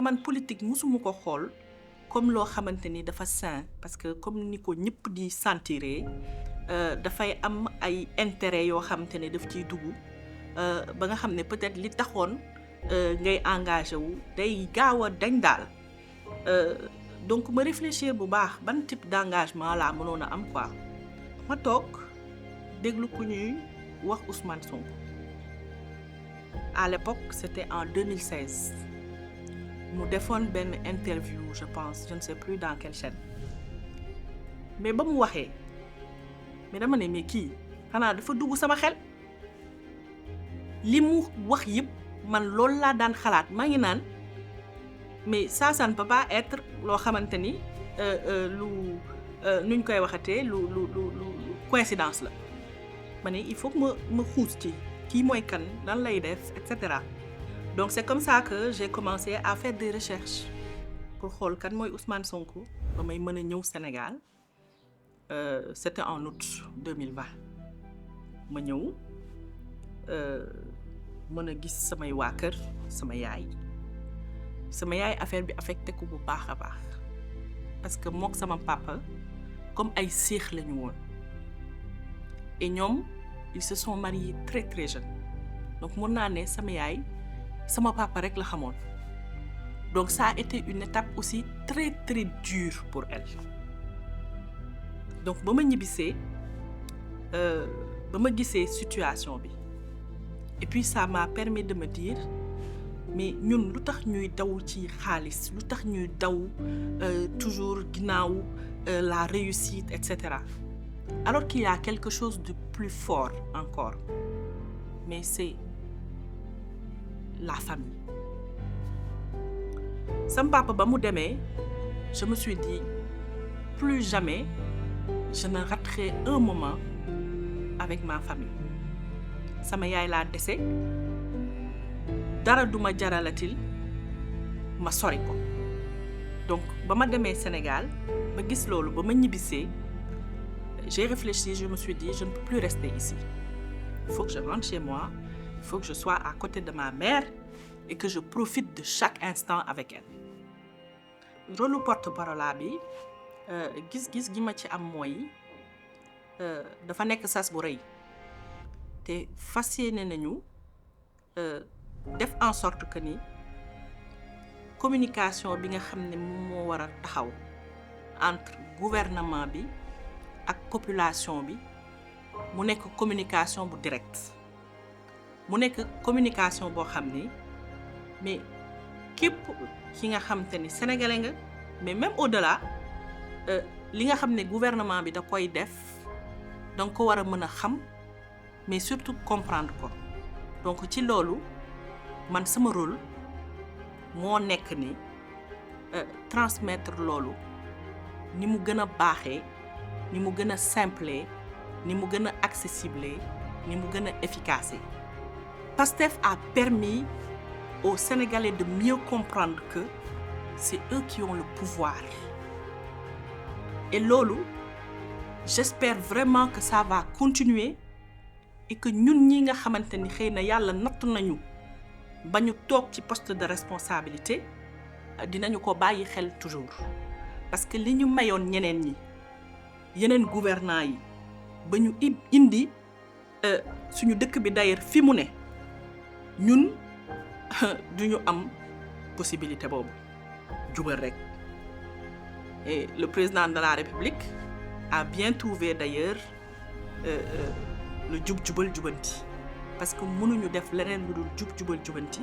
man politique musuma ko xool comme loo xamante ni dafa sain parce que comme ni ko ñëpp di sentiree dafay am ay intérêt yoo xamante ne daf ciy dugg ba nga xam ne peut-être li taxoon ngay engagé wu day gaaw a dañ daal donc ma réfléchir bu baax ban type d'engagement laa mënoon a am quoi ma toog déglu ku ñuy wax Ousmane Sonko à l'époque c'était en 2016 mu defoon benn interview je pense je ne sais plus dans quelle chaîne mais ba mu waxee mais dama ne mais kii xanaa dafa dugg sama xel li mu wax yëpp man loolu laa daan xalaat maa ngi naan mais ça ne peut pas être loo xamante ni nuñ koy waxatee lu coïncidence la ma ne il faut que ma xuus ci kii mooy kan lan lay def et cetera donc c'est comme ça que j'ai commencé à faire des recherches pour xool kan mooy Ousmane Sonko ba may mën a ñëw Sénégal c'était en août 2020 ma ñëw mën a gis samay waa kër sama yaay affaire bi affecté ko bu baax a baax parce que mook sama papa comme ay séex lañu woon et ñoom ils se sont mariés très très jeunes donc mën naa ne sama yaay sama papa rek la xamoon donc ça a été une étape aussi très très dure pour elle donc ba ma ñibbisee ba ma gisee situation bi et puis ça m'a permis de me dire mais ñun lu tax ñuy daw ci xaalis lu tax ñuy daw toujours ginnaaw la réussite et cetera alors qu'il y a quelque chose de plus fort encore mais c'est la famille sama papa ba mu demee je me suis dit plus jamais je ne raterai un moment avec ma famille sama yaay laa dese dara duma jaralatil ma sori ko donc ba ma demee Sénégal ba gis loolu ba ma ñibbisee j'ai réfléchi je me suis dit je ne peux plus rester ici il faut que je rentre chez moi il faut que je sois à côté de ma mère et que je profite de chaque instant avec elle rôle porte-parole bi gis-gis gi ma ci am mooy dafa nekk sas bu rëy te fas yéene nañu def en sorte que ni communication bi nga xam ne moom moo war a taxaw entre gouvernement bi ak population bi mu nekk communication bu direct mu nekk communication boo xam ni mais képp ki nga xam te ni sénégalais nga mais même au-delà li nga xam ne gouvernement bi da koy def danga ko war a mën a xam mais surtout comprendre ko donc ci loolu man sama rôle moo nekk ni transmettre loolu ni mu gën a baaxee ni mu gën a simple ni mu gën a accessible ni mu gën a efficace. Pastef a permis aux Sénégalais de mieux comprendre que c'est eux qui ont le pouvoir et loolu j'espère vraiment que ça va continuer et que ñun ñi nga xamante ni xëy na yàlla nattu nañu ba ñu toog ci poste de responsabilité dinañu ko bàyyi xel toujours parce que li ñu mayoon ñeneen ñi yeneen gouvernants yi ba ñu indi suñu dëkk bi d'ailleurs fi mu ne ñun duñu am possibilité boobu jubal rek et le président de la République a bien trouvé d'ailleurs le jub-jubal jubanti parce que mënuñu def leneen lu dul jub-jubal jubanti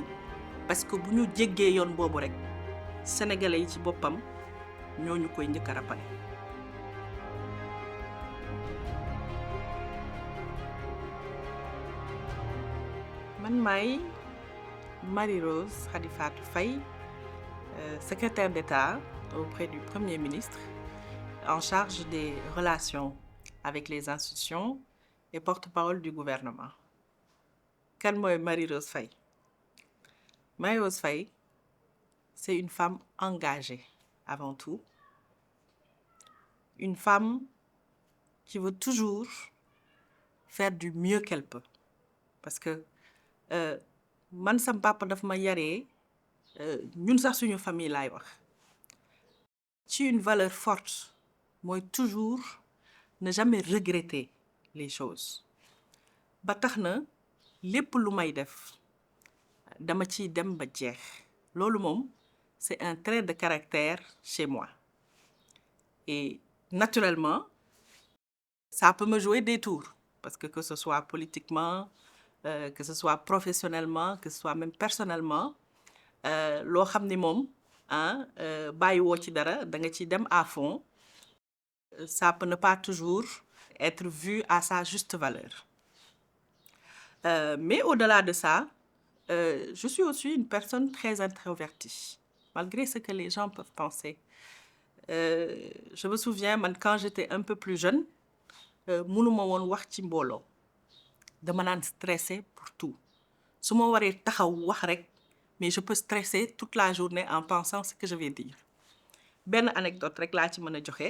parce que bu ñu jéggee yoon boobu rek sénégalais yi ci boppam ñoo ñu koy njëkk a rappelé. man maay Marie-Rose Khady Fatou Faye secrétaire d'État auprès du Premier ministre en charge des relations avec les institutions et porte-parole du gouvernement. Kan mooy Marie-Rose Faye? Marie-Rose Faye, c'est une femme engagée avant tout, une femme qui veut toujours faire du mieux qu'elle peut parce que man sam papa daf ma yaree ñun sax suñu famille laay wax ci une valeur forte mooy toujours ne jamais regretter les choses ba tax na lépp lu may def dama ciy dem ba jeex loolu moom c'est un trait de caractère chez moi et naturellement ça peut me jouer des tours parce que ce soit politiquement que ce soit professionnellement que ce soit même personnellement loo xam ni moom bàyyiwoo ci dara da nga ci dem à fond ça peut ne pas toujours être vu à sa juste valeur mais au-delà de ça je suis aussi une personne très introvertie malgré ce que les gens peuvent penser je me souviens man quand j'étais un peu plus jeune mënuma woon wax ci mbooloo dama naan stressé pour tout su ma waree taxaw wax rek mais je peux stresser toute la journée en pensant ce que je vais dire benn anecdote rek laa ci mën a joxe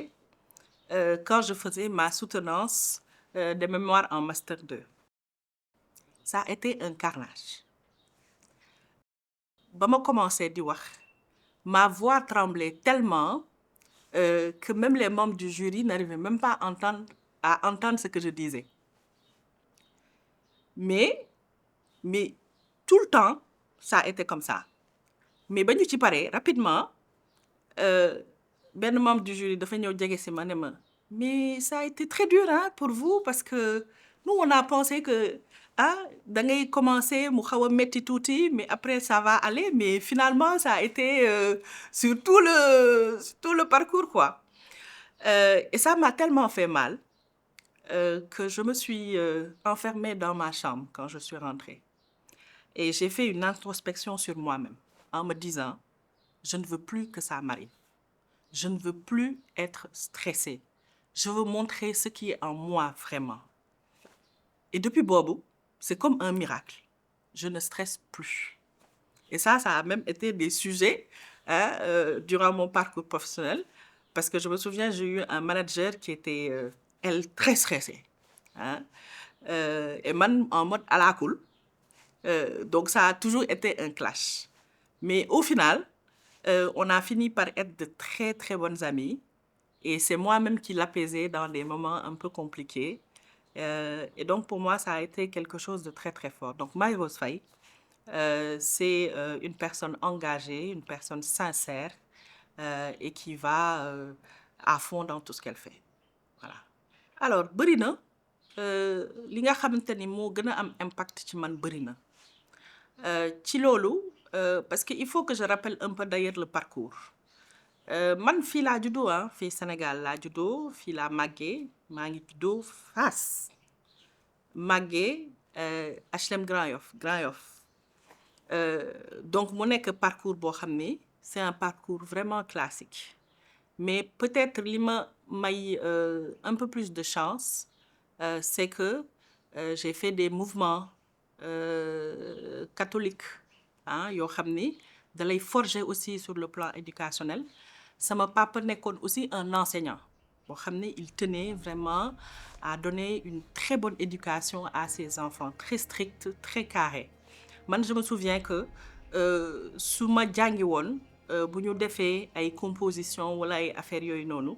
quand je faisais ma soutenance de mémoire en master 2 ça a été un carnage ba ma commencé di wax ma voix tremblait tellement que même les membres du jury n'arrivaient même pas à entendre ce que je disais mais tout le temps ça a été comme ça mais ba ñu ci paree rapidement benn membre du jury dafa ñëw jege si ma ne ma mais ça a été très dur pour vous parce que nous on a pensé que da ngay commencer mu xaw a metti tuuti mais après ça va aller mais finalement ça a été sur tout le parcours quoi et ça m'a tellement fait mal que je me suis enfermée dans ma chambre quand je suis rentrée et j'ai fait une introspection sur moi-même en me disant je ne veux plus que ça m'arrive je ne veux plus être stressée je veux montrer ce qui est en moi vraiment et depuis boobu c'est comme un miracle je ne stresse plus et ça a même été des sujets durant mon parcours professionnel parce que je me souviens j'ai eu un manager qui était elle très stressée et man en mode à la cool donc ça a toujours été un clash mais au final on a fini par être de très très bonnes amies et c'est moi-même qui l'apaisais dans des moments un peu compliqués et donc pour moi ça a été quelque chose de très très fort donc Marie Rose Faye c'est une personne engagée une personne sincère et qui va à fond dans tout ce qu'elle fait voilà alors bëri na li nga xamante ni moo gën a am impact ci man bëri na ci loolu parce que il faut que je rappelle un peu d'ailleurs le parcours man fii laa juddoo fii Sénégal laa juddoo fii laa màggee maa ngi juddoo Fass màggee HLM Grand Yoff donc mu nekk parcours boo xam ne c'est un parcours vraiment classique mais peut-être li ma may un peu plus de chance c'est que j'ai fait des mouvements catholiques yoo xam ni da lay forger aussi sur le plan éducationnel sama papa nekkoon aussi un enseignant boo xam ne il tenait vraiment à donner une très bonne éducation à ses enfants très strict très carré man je me souviens que su ma jàngi woon bu ñu defee ay composition wala ay affaires yooyu noonu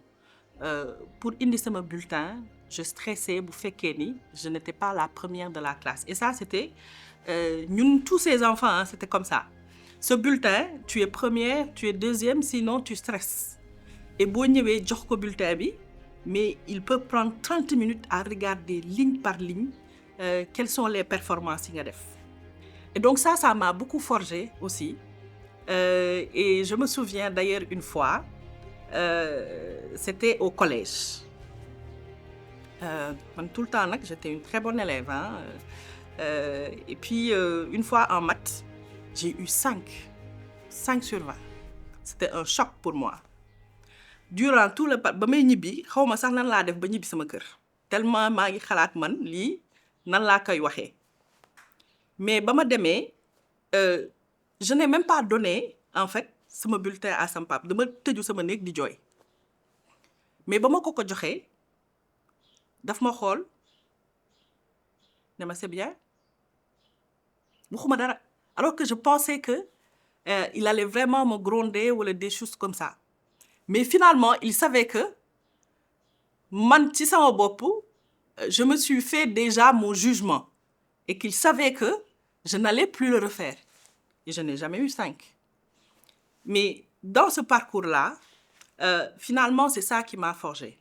pour indi sama bulletin je stressais bu fekkee ni je n'étais pas la première de la classe et ça c'était ñun tous ces enfants c'était comme ça ce bulletin tu es première tu es deuxième sinon tu stresses et boo ñëwee jox ko bulletin bi mais il peut prendre 30 minutes à regarder ligne par ligne quelles sont les performances yi nga def et donc ça m'a beaucoup forgé aussi et je me souviens d'ailleurs une fois c'était au collège man tout le temps nag j'étais une très bonne élève et puis une fois en maths j'ai eu 5 sur 20 c'était un choc pour moi durant tout le ba may ñibbi xaw ma sax nan laa def ba ñibbi sama kër tellement maa ngi xalaat man lii nan laa koy waxee mais ba ma demee je n'ai même pas donné en fait sama bulletin à sama papa dama tëju sama néeg di jooy mais ba ma ko joxee daf ma xool ne ma c'est bien waxuma dara alors que je pensais que il allait vraiment me gronder ou des choses comme ça. Mais finalement, il savait que man ci sama bopp, je me suis fait déjà mon jugement et qu'il savait que je n'allais plus le refaire. Et je n'ai jamais eu 5. Mais dans ce parcours-là, finalement, c'est ça qui m'a forgé.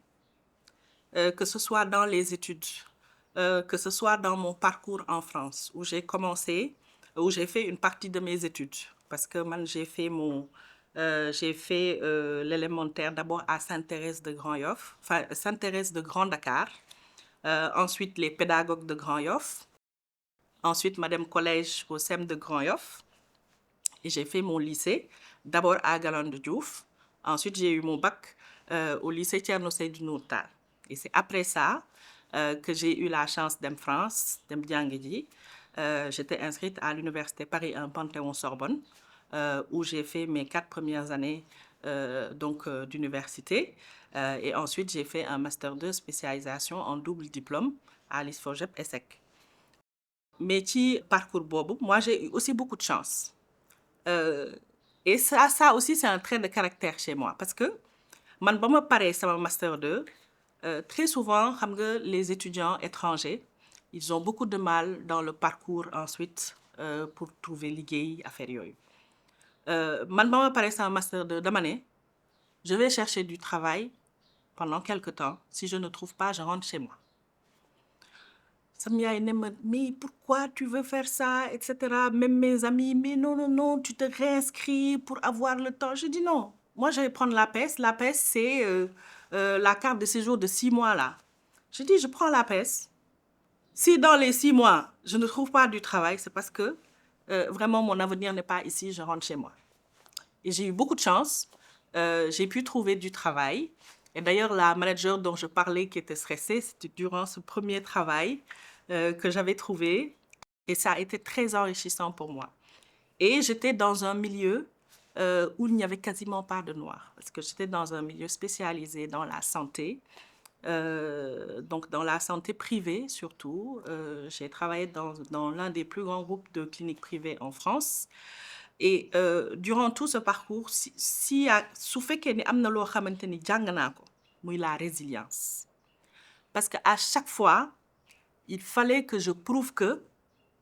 Que ce soit dans les études, que ce soit dans mon parcours en France, où j'ai commencé, où j'ai fait une partie de mes études. Parce que moi, j'ai fait l'élémentaire d'abord à Sainte-Thérèse de Grand-Yoff, enfin Sainte-Thérèse de Grand Dakar, ensuite les pédagogues de Grand-Yoff, ensuite Madame Collège au SEM de Grand-Yoff, et j'ai fait mon lycée, d'abord à Galandou Diouf, ensuite j'ai eu mon bac au lycée Thierno Seydou Nourou Tall. Et c'est après ça que j'ai eu la chance d'être en France, j'étais inscrite à l'université Paris 1 Panthéon-Sorbonne, où j'ai fait mes 4 premières années d'université. Et ensuite, j'ai fait un master 2 spécialisation en double diplôme à l'ISFOGEP ESSEC. Mais ci parcours bobu, moi j'ai eu aussi beaucoup de chance. Et ça aussi, c'est un trait de caractère chez moi. Parce que, man, ba ma paree sama master 2, très souvent, xam nga, les étudiants étrangers, ils ont beaucoup de mal dans le parcours ensuite pour trouver liggéey affaire yooyu. Man, ba ma paree sama master 2, dama ne, je vais chercher du travail pendant quelque temps. Si je ne trouve pas, je rentre chez moi. Sam yaay ne ma, mais pourquoi tu veux faire ça, etc. Même mes amis, mais non, non, non, tu te réinscris pour avoir le temps. Je dis non, moi je vais prendre la PES. La PES, c'est la carte de séjour de 6 mois là. Je dis, je prends la PES. Si dans les 6 mois, je ne trouve pas du travail, c'est parce que vraiment mon avenir n'est pas ici, je rentre chez moi. Et j'ai eu beaucoup de chance. J'ai pu trouver du travail. Et d'ailleurs, la manager dont je parlais qui était stressée, c'était durant ce premier travail que j'avais trouvé. Et ça a été très enrichissant pour moi. Et j'étais dans un milieu où il n'y avait quasiment pas de noirs. Parce que j'étais dans un milieu spécialisé dans la santé. Donc dans la santé privée surtout. J'ai travaillé dans l'un des plus grands groupes de cliniques privées en France. Et durant tout ce parcours, su fekkee ni am na loo xamante ni jàng naa ko, muy la résilience. Parce qu'à chaque fois, il fallait que je prouve que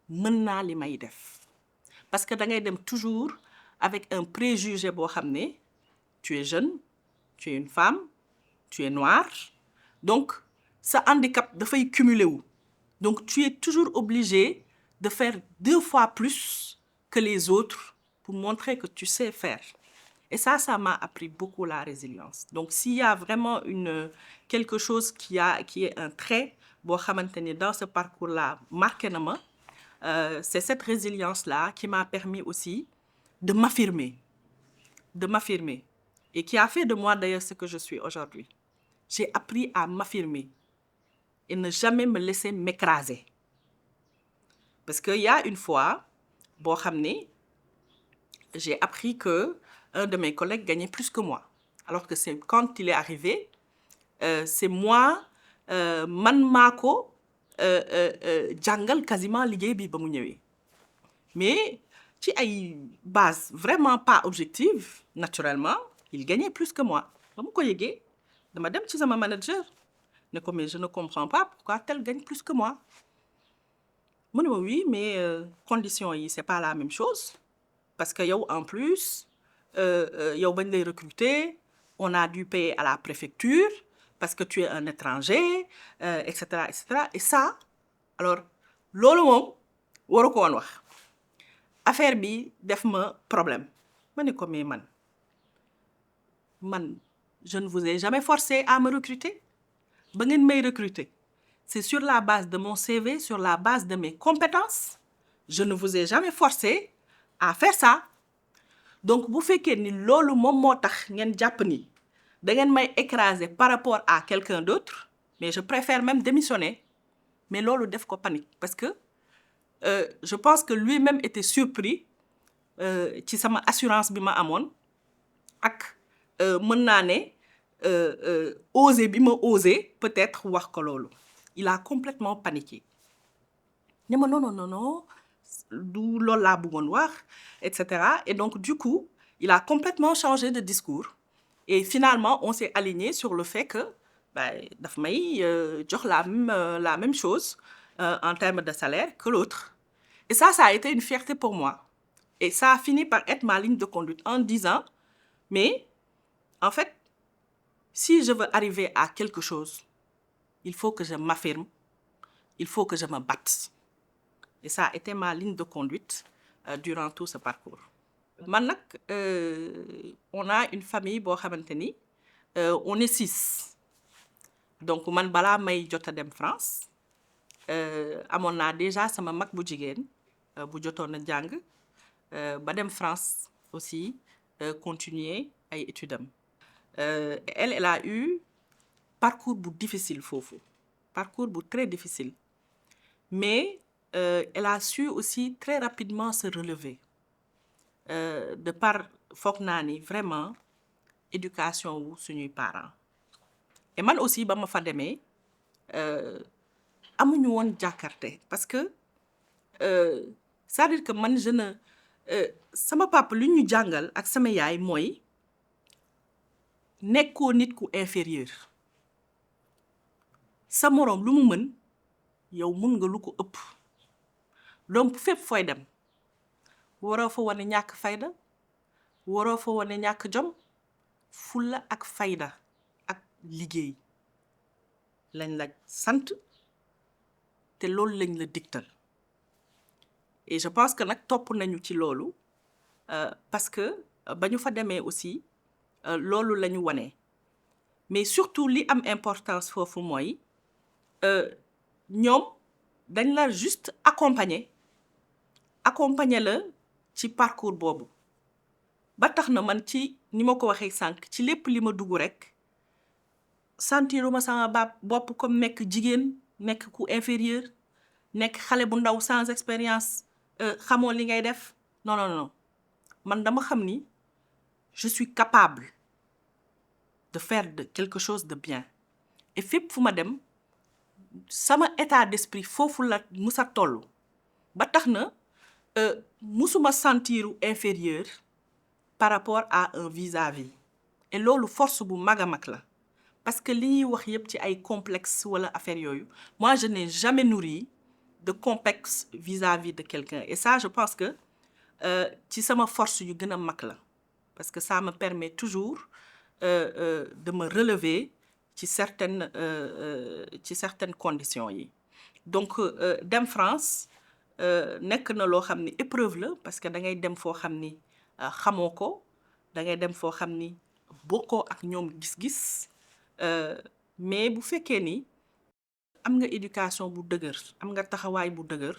mën naa li may def. Parce que da ngay dem toujours avec un préjugé boo xam ne tu es jeune, tu es une femme, tu es noire. Donc, ce handicap dafay cumuler wu. Donc, tu es toujours obligé de faire 2 fois plus que les autres pour montrer que tu sais faire. Et ça m'a appris beaucoup la résilience. Donc, s'il y a vraiment quelque chose qui est un trait, boo xamante ni dans ce parcours-là, marqué na ma, c'est cette résilience-là qui m'a permis aussi de m'affirmer. Et qui a fait de moi d'ailleurs ce que je suis aujourd'hui. J'ai appris à m'affirmer et ne jamais me laisser m'écraser. Parce qu'il y a une fois, boo xam ne, j'ai appris que un de mes collègues gagnait plus que moi. Alors que c'est quand il est arrivé, c'est moi, man mako, jàngal quasiment liggéey bi ba mu ñëwee. Mais ci ay base vraiment pas objective, naturellement, il gagnait plus que moi. Ba mu ko yëgee, dama dem ci sama manager ne ko mais je ne comprends pas pourquoi tel gagne plus que moi. Mu ne ma oui, mais conditions yi c'est pas la même chose. Parce que yow en plus, yow bañ lay recruter, on a dû payer à la préfecture parce que tu es un étranger, etc., etc. Et ça, alors, loolu moom waru ko woon wax. Affaire bi def ma problème. Ma ne ko mais man, je ne vous ai jamais forcé à me recruter. Ba ngeen may recruter, c'est sur la base de mon CV, sur la base de mes compétences. Je ne vous ai jamais forcé à faire ça. Donc, bu fekkee ni loolu moom moo tax ngeen jàpp ni da ngeen may écraser par rapport à quelqu'un d'autre, mais je préfère même démissionner. Mais loolu def ko panique parce que je pense que lui-même était surpris ci sama assurance bi ma amoon ak mën naa ne osé bi ma osé peut-être wax ko loolu. Il a complètement paniqué. Ne ma non, non, non, non. du loolu laa bëggoon wax et cetera. Et donc du coup il a complètement changé de discours et finalement on s'est aligné sur le fait que daf may jox la même chose en termes de salaire que l'autre. Et ça a été une fierté pour moi. Et ça a fini par être ma ligne de conduite en disant, mais en fait, si je veux arriver à quelque chose, il faut que je m'affirme, il faut que je me batte. Et ça a été ma ligne de conduite durant tout ce parcours. Man nag, on a une famille boo xamante ni on est 6. Donc man balaa may jot a dem France amoon naa déjà sama mag bu jigéen bu jotoon a jàng ba dem France aussi continuer ay études am. Elle a eu parcours bu difficile foofu, parcours bu très difficile. Mais elle a su aussi très rapidement se relever de par foog naa ni vraiment éducation wu suñuy parents. Et man aussi ba ma fa demee amuñu woon jàkkarte parce que c'est-à-dire que man je ne sama papa lu ñu jàngal ak sama yaay mooy nekkoo nit ku inférieur. Sa moroom lu mu mën yow mun nga lu ko ëpp. Donc fépp fooy dem waroo fa wane ñàkk fayda, waroo fa wane ñàkk jom, fulla ak fayda ak liggéey lañ la sant te loolu lañ la digtal. Et je pense que nag topp nañu ci loolu parce que ba ñu fa demee aussi loolu la ñu wane. Mais surtout li am importance foofu mooy ñoom dañ la juste accompagner la ci parcours boobu. Ba tax na man ci ni ma ko waxee sànq ci lépp li ma dugg rek sentiruma sama bopp comme nekk jigéen, nekk ku inférieur, nekk xale bu ndaw sans expérience xamoo li ngay def. Non non non man dama xam ni je suis capable de faire quelque chose de bien. Et fépp fu ma dem sama état d'esprit foofu la musa toll ba tax na musuma sentiru inférieur par rapport à un vis-à-vis. Et loolu force bu mag a mag la parce que li ñuy wax yépp ci ay complexe wala affaire yooyu, moi je n'ai jamais nourri de complexe vis-à-vis de quelqu'un. Et ça je pense que ci sama force yu gën a mag la parce que ça me permet toujours de me relever ci certaines conditions yi. Donc dem France nekk na loo xam ni épreuve la parce que da ngay dem foo xam ni xamoo ko, da ngay dem foo xam ni bokkoo ak ñoom gis-gis mais bu fekkee ni am nga éducation bu dëgër, am nga taxawaay bu dëgër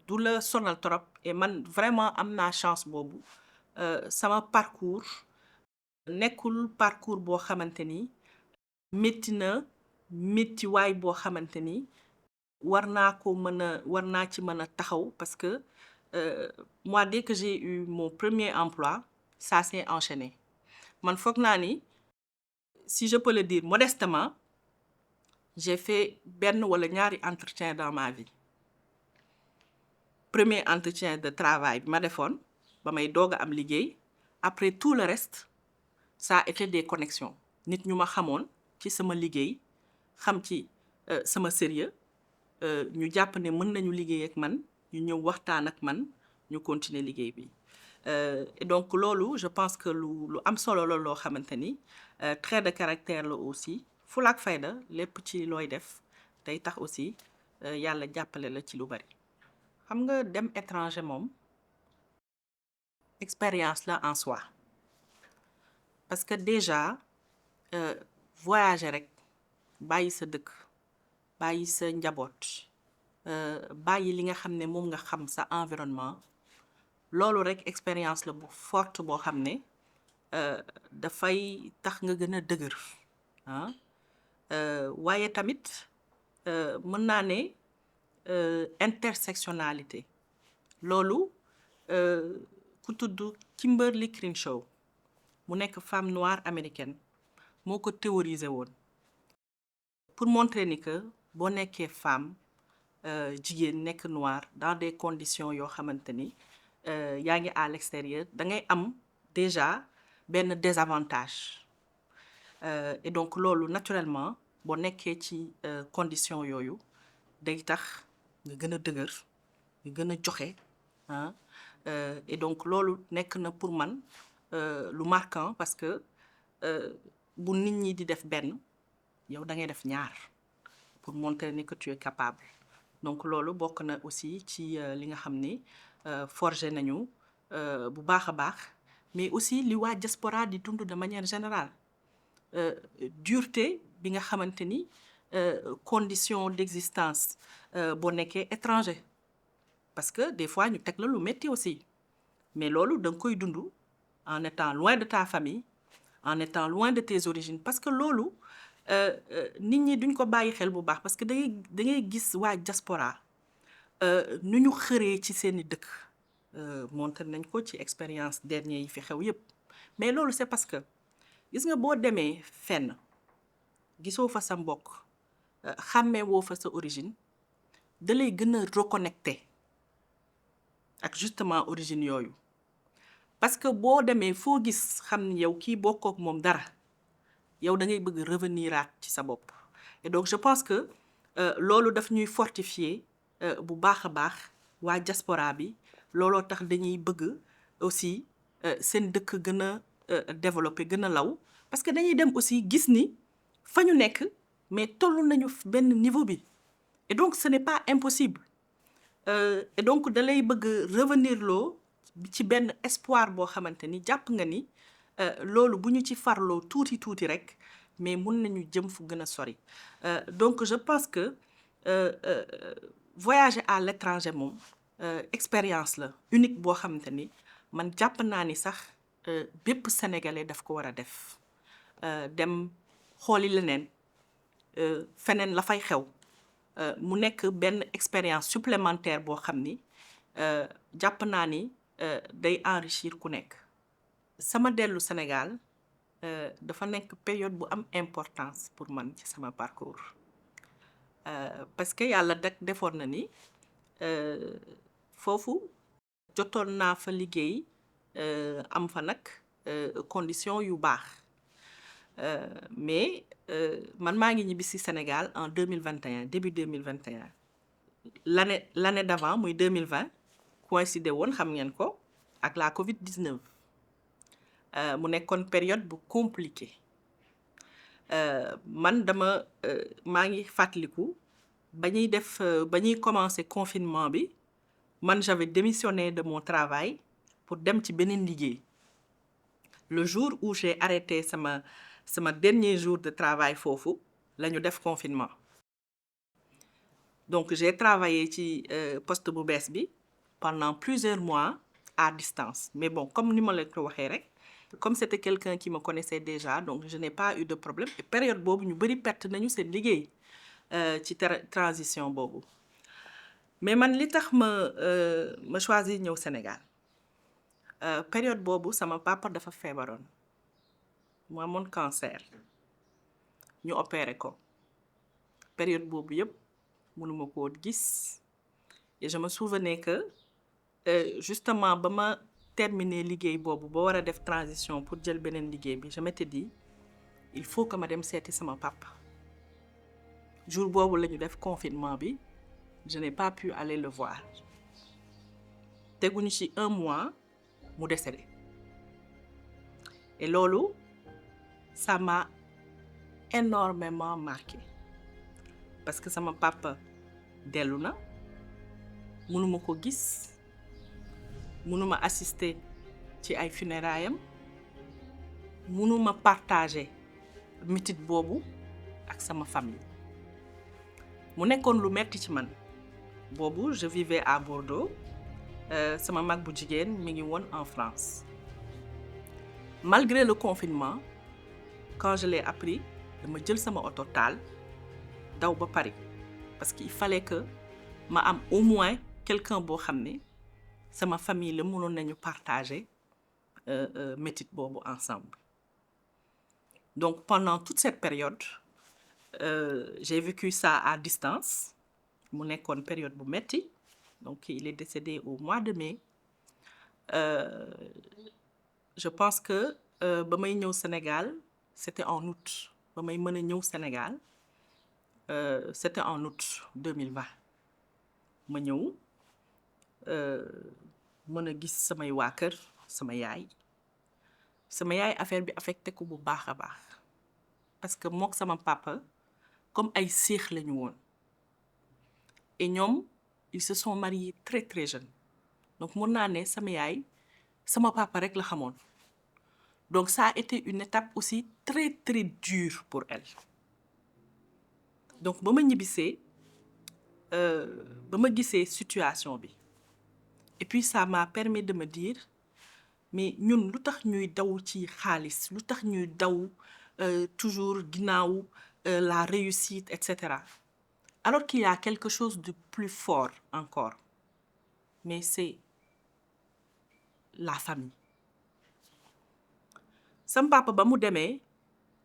du la sonal trop. Et man vraiment am naa chance boobu sama parcours nekkul parcours boo xamante ni métti na méttiwaay boo xamante ni war naa ci mën a taxaw parce que moi dès que j'ai eu mon premier emploi ça s'est enchaîné. Man foog naa ni si je peux le dire modestement j'ai fait benn wala ñaari entretien dans ma vie. Premier entretien de travail bi ma defoon ba may doog a am liggéey. Après tout le reste ça a été des connexions. Nit ñu ma xamoon ci sama liggéey xam ci sama sérieux ñu jàpp ne mën nañu liggéey ak man ñu ñëw waxtaan ak man ñu continuer liggéey bi. Et donc loolu je pense que lu am solo la loo xamante ni trait de caractère la aussi. Fulla ak fayda lépp ci looy def day tax aussi yàlla jàppale la ci lu bari. Xam nga dem étranger moom expérience la en soi parce que déjà voyager rek bàyyi sa dëkk bàyyi sa njaboot bàyyi li nga xam ne moom nga xam sa environnement loolu rek expérience la bu forte boo xam ne dafay tax nga gën a dëgër waaye tamit mën naa ne intersectionnalité loolu ku tudd Kimberly Crenshaw mu nekk femme noire américaine moo ko théorisé woon pour montrer ni que boo nekkee femme jigéen nekk noir dans des conditions yoo xamante ni yaa ngi à l'extérieur da ngay am déjà benn désavantage et donc loolu naturellement boo nekkee ci condition yooyu day tax nga gën a dëgër nga gën a joxe ah et donc loolu nekk na pour man lu marquant parce que bu nit ñi di def benn yow da ngay def ñaar pour montrer ni que tu es capable donc loolu bokk na aussi ci li nga xam ni forger nañu bu baax a baax mais aussi li waa diaspora di dund de manière générale dureté bi nga xamante ni condition d'existence boo nekkee étranger parce que des fois ñu teg la lu metti aussi mais loolu da nga koy dund en étant loin de ta famille en étant loin de tes origines parce que loolu nit ñi duñ ko bàyyi xel bu baax parce que da ngay gis waa diaspora nu ñu xëree ci seeni dëkk montré nañ ko ci expérience dernier yi fi xew yépp mais loolu c'est parce que gis nga boo demee fenn gisoo fa sa mbokk xàmmee woo fa sa origine da lay gën a reconnecter ak justement origine yooyu parce que boo demee foo gis xam ni yow kii bokkoo ak moom dara yow da ngay bëgg reveniraat ci sa bopp et donc je pense que loolu daf ñuy fortifier bu baax a baax waa diaspora bi looloo tax dañuy bëgg aussi seen dëkk gën a développer gën a law parce que dañuy dem aussi gis ni fa ñu nekk mais toll nañu benn niveau bi et donc ce n'est pas impossible et donc da lay bëgg revenir loo ci benn espoir boo xamante ni jàpp nga ni loolu bu ñu ci farloo tuuti rek mais mun nañu jëm fu gën a sori donc je pense que voyager à l'étranger moom expérience la unique boo xamante ni man jàpp naa ni sax bépp sénégalais daf ko war a def dem xooli leneen feneen la fay xew mu nekk benn expérience supplémentaire boo xam ni jàpp naa ni day enrichir ku nekk. sama dellu Sénégal dafa nekk période bu am importance pour man ci sama parcours parce que yàlla defoon na ni foofu jotoon naa fa liggéey am fa nag condition yu baax mais man maa ngi ñibbi si Sénégal en 2021 début 2021 l'année d'avant muy 2020 coïncidé woon xam ngeen ko ak la Covid-19 mu nekkoon période bu compliquée man maa ngi fàttaliku ba ñuy commencer confinement bi man j'avais démissionné de mon travail pour dem ci beneen liggéey le jour où j'ai arrêté sama dernier jour de travail foofu la ñu def confinement donc j'ai travaillé ci poste bu bees bi pendant plusieurs mois à distance mais bon comme ni ma leen ko waxee rek comme c'était quelqu'un qui me connaissait déjà donc je n'ai pas eu de problème et période boobu ñu bari perte nañu seen liggéey ci transition boobu mais man li tax ma choisir ñëw Sénégal période boobu sama papa dafa feebaroon mu amoon cancer ñu opéré ko période boobu yëpp mënuma koo gis et je me souvenais que justement ba ma terminer liggéey boobu ba war a def transition pour jël beneen liggéey bi je m'étais dit il faut que ma dem seeti sama papa jour boobu la ñu def confinement bi je n'ai pas pu aller le voir teguñu ci 1 mois mu décédé et loolu ça m'a énormément marqué parce que sama papa dellu na mënuma ko gis mënuma assister ci ay funérailles am mënuma partager métit boobu ak sama famille mu nekkoon lu metti ci man boobu je vivais à Bordeaux sama mag bu jigéen mi ngi woon en France malgré le confinement quand je l'ai appris dama jël sama oto taal daw ba Paris parce qu'il fallait que ma am au moins quelqu'un boo xam ne sama famille la mënoon nañu partager métit boobu ensemble donc pendant toute cette période j'ai vécu ça à distance mu nekkoon période bu metti donc il est décédé au mois de mai. Je pense que ba may ñëw Sénégal c'était en août ba may mën a ñëw Sénégal c'était en août 2020 ma ñëw mën a gis samay waa kër sama yaay affaire bi affecté ko bu baax a baax parce que mook sama papa comme ay séex lañu woon et ñoom ils se sont mariés très très jeunes donc mun naa ne sama yaay sama papa rek la xamoon donc ça a été une étape aussi très très dure pour elle donc ba ma ñibbisee ba ma gisee situation bi et puis ça m'a permis de me dire mais ñun lu tax ñuy daw ci xaalis lu tax ñuy daw toujours ginnaaw la réussite etc. alors qu'il y a quelque chose de plus fort encore mais c'est la famille. Sama papa ba mu demee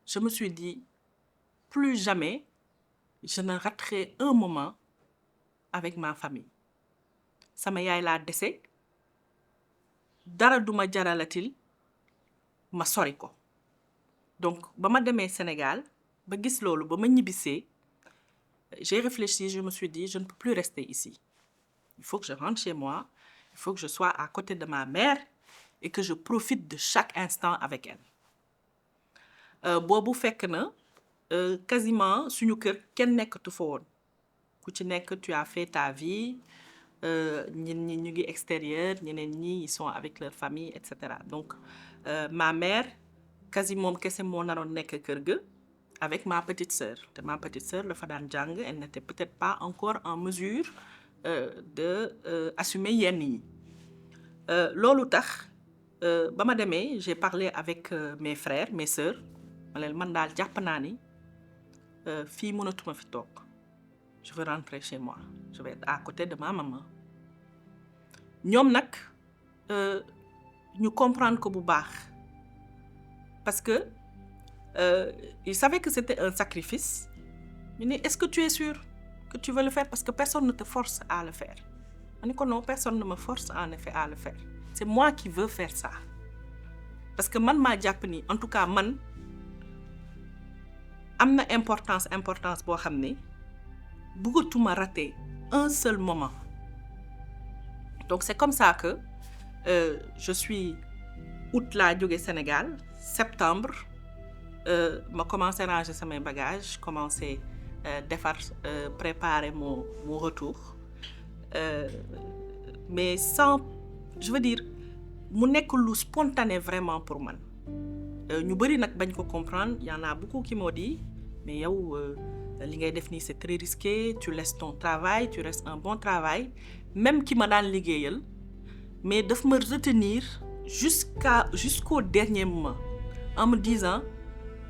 je me suis dit plus jamais je ne raterai un moment avec ma famille. Sama yaay laa dese dara duma jaralatil ma sori ko donc ba ma demee Sénégal ba gis loolu ba ma ñibbisee j'ai réfléchi, je me suis dit je ne peux plus rester ici. Il faut que je rentre chez moi, il faut que je sois à côté de ma mère et que je profite de chaque instant avec elle. Boobu fekk na quasiment suñu kër kenn nekkatu fa woon ku ci nekk tu as fait ta vie ñenn ñi ñu ngi extérieur ñeneen ñi ils sont avec leur famille et cetera donc ma mère quasiment kese moo naroon nekk kër ga avec ma petite sœur te ma petite sœur la fa daan jàng elle n'était peut-être pas encore en mesure de assumer yenn yi loolu tax ba ma demee j'ai parlé avec mes frères mes sœurs ma leen man daal jàpp naa ni fii mënatuma fi toog je veux rentrer chez moi je vais être à côté de ma maman ñoom nag ñu comprendre ko bu baax parce que ils savaient que c'était un sacrifice ñu ne est-ce que tu es sûr que tu veux le faire parce que personne ne te force à le faire ma ne ko non personne ne me force en effet à le faire c'est moi qui veux faire ça parce que man maa jàpp ni en tout cas man am na importance boo xam ne bëggatuma rater un seul moment donc c'est comme ça que je suis août laa jóge Sénégal septembre ma commencé ranger samay bagages commencé defar préparer mon retour mais sans je veux dire mu nekk lu spontané vraiment pour man ñu bari nag bañ ko comprendre y en a beaucoup qui m'ont dit mais yow li ngay def nii c'est très risqué tu laisses ton travail tu restes un bon travail même ki ma daan liggéeyal mais daf ma retenir jusqu'au dernier moment en me disant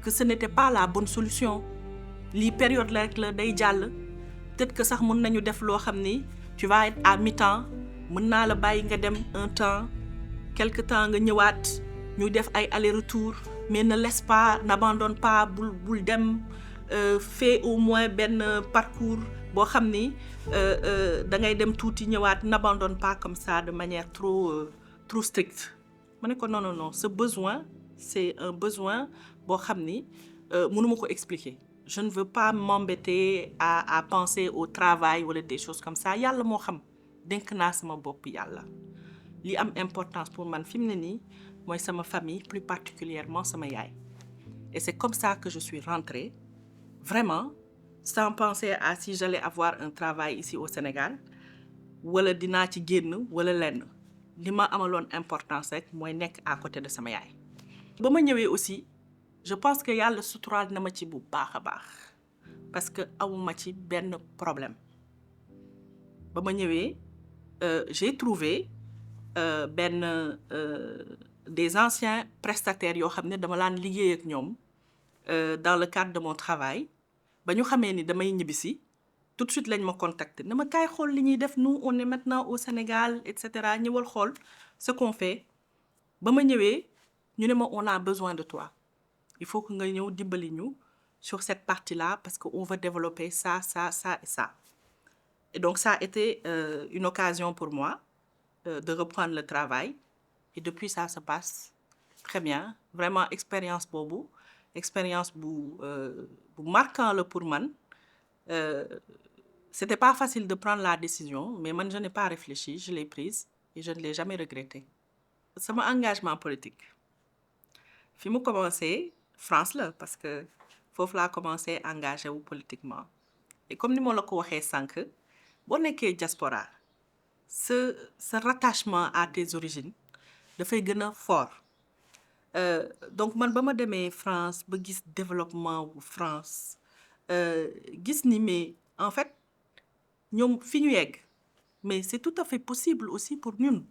que ce n'était pas la bonne solution lii période la rek la day jàll peut-être que sax mën nañu def loo xam ni tu vas être à mi-temps mën naa la bàyyi nga dem un temps quelque temps nga ñëwaat ñuy def ay aller-retour mais ne laisse pas n'abandonne pas bul dem fais au moins benn parcours boo xam ni da ngay dem tuuti ñëwaat n'abandonne pas comme ça de manière trop stricte ma ne ko non ce besoin c'est un besoin boo xam ni mënuma ko expliquer je ne veux pas m'embêter à penser au travail wala des choses comme ça yàlla moo xam dénk naa sama bopp yàlla li am importance pour man fi mu ne nii mooy sama famille plus particulièrement sama yaay et c'est comme ça que je suis rentrée vraiment sans penser à si j'allais avoir un travail ici au Sénégal wala dinaa ci génn wala lenn li ma amaloon importance rek mooy nekk à côté de sama yaay ba ma ñëwee aussi je pense que yàlla suturaal na ma ci bu baax a baax parce que awuma ci benn problème ba ma ñëwee j'ai trouvé des anciens prestataires yoo xam ne dama laan liggéey ak ñoom dans le cadre de mon travail ba ñu xamee ni damay ñibbisi tout de suite lañ ma contacter na ma kaay xool li ñuy def nous on est maintenant au Sénégal et cetera ñëwal xool ce qu'on fait ba ma ñëwee ñu ne ma on a besoin de toi il faut que nga ñëw dimbali ñu sur cette partie-là parce que on veut développer ça et ça Et donc, ça a été une occasion pour moi de reprendre le travail. Et depuis, ça se passe très bien. Vraiment, expérience bobo, expérience bu marquant le pour man. C'était pas facile de prendre la décision, mais moi, je n'ai pas réfléchi, je l'ai prise et je ne l'ai jamais regretté. C'est mon engagement politique. Fi mu commencé France là, parce que foofu laa commencé engagé wu politiquement. Et comme ni ma la ko waxee sànq, boo nekkee diaspora, ce rattachement à tes origines dafay gën a fort. Donc man ba ma demee France ba gis développement wu France, gis ni mais en fait ñoom fi ñu yegg, mais c'est tout à fait possible aussi pour ñun.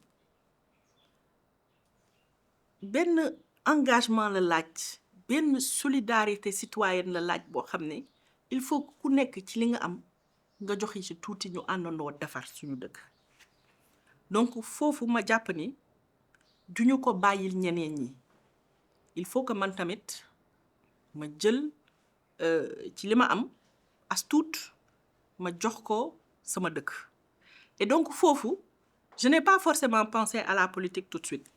Benn engagement la laaj, benn solidarité citoyenne la laaj boo xam ne il faut que ku nekk ci li nga am nga joxe ci tuuti ñu àndandoo defar suñu dëkk. Donc foofu ma jàpp ni duñu ko bàyyil ñeneen ñi. Il faut que man tamit ma jël ci li ma am as tuut ma jox ko sama dëkk. Et donc foofu je n'ai pas forcément pensé à la politique tout de suite.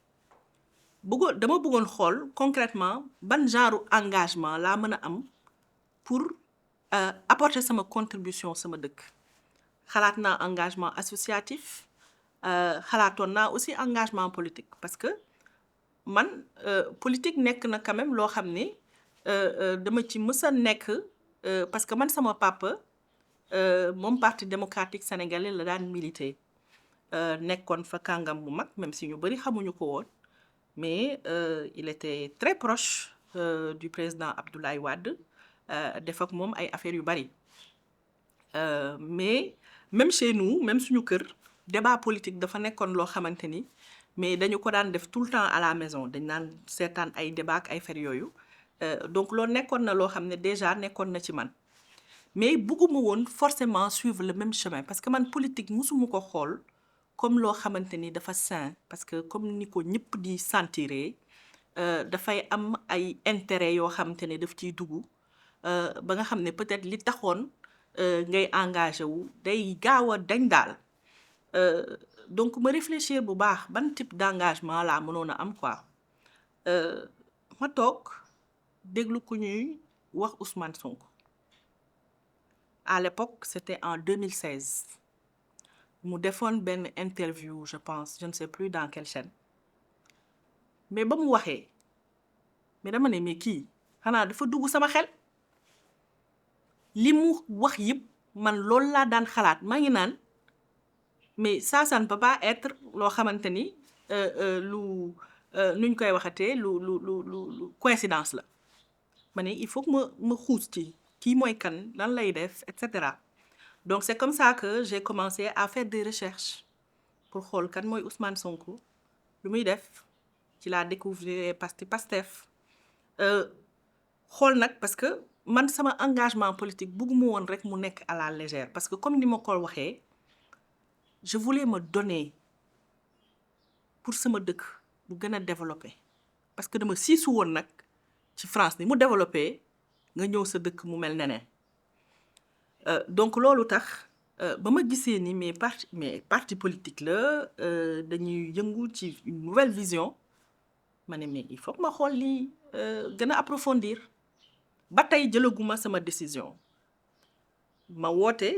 Dama bëggoon xool concrètement ban genre engagement laa mën a am pour apporter sama contribution sama dëkk. Xalaat naa engagement associatif, xalaatoon naa aussi engagement politique parce que man politique nekk na quand même loo xam ne dama ci mës a nekk parce que man sama papa moom parti démocratique sénégalais la daan militer. Nekkoon fa kàngam bu mag même si ñu bari xamuñu ko woon. Mais il était très proche du président Abdoulaye Wade def ak moom ay affaires yu bari. Mais même chez nous même suñu kër débat politique dafa nekkoon loo xamante ni mais dañu ko daan def tout le temps à la maison dañ naan seetaan ay débat ak ay affaires yooyu. Donc loolu nekkoon na loo xam ne déjà nekkoon na ci man. Mais bëgguma woon forcément suivre le même chemin parce que man politique musuma ko xool comme loo xamante ni dafa sain parce que comme ni ko ñëpp di sentiree dafay am ay intérêt yoo xamante ne daf ciy dugg ba nga xam ne peut-être li taxoon ngay engagé wu day gaaw a dañ daal. Donc ma réfléchir bu baax ban type d'engagement laa mënoon a am quoi. Ma toog déglu ku ñuy wax Ousmane Sonko. À l'époque c'était en 2016. mu defoon benn interview je pense je ne sais plus dans quelle chaîne mais ba mu waxee mais dama ne mais kii xanaa dafa dugg sama xel li mu wax yëpp man loolu laa daan xalaat maa ngi naan mais ça ne peut pas être loo xamante ni nuñ koy waxatee lu coïncidence la ma ne il faut que ma xuus ci kii mooy kan lan lay def et cetera. Donc c'est comme ça que j'ai commencé à faire des recherches pour xool kan mooy Ousmane Sonko lu muy def ci laa découvrir Pastef xool nag parce que man sama engagement politique bëgguma woon rek mu nekk à la légère parce que comme ni ma ko waxee je voulais me donner pour sama dëkk bu gën a développé parce que dama siisu woon nag ci France ni mu développé nga ñëw sa dëkk mu mel neneen. Donc loolu tax ba ma gisee ni mais parti politique la dañuy yëngu ci une nouvelle vision ma ne mais il faut que ma xool lii gën a approfondir ba tey jëlaguma sama décision. Ma woote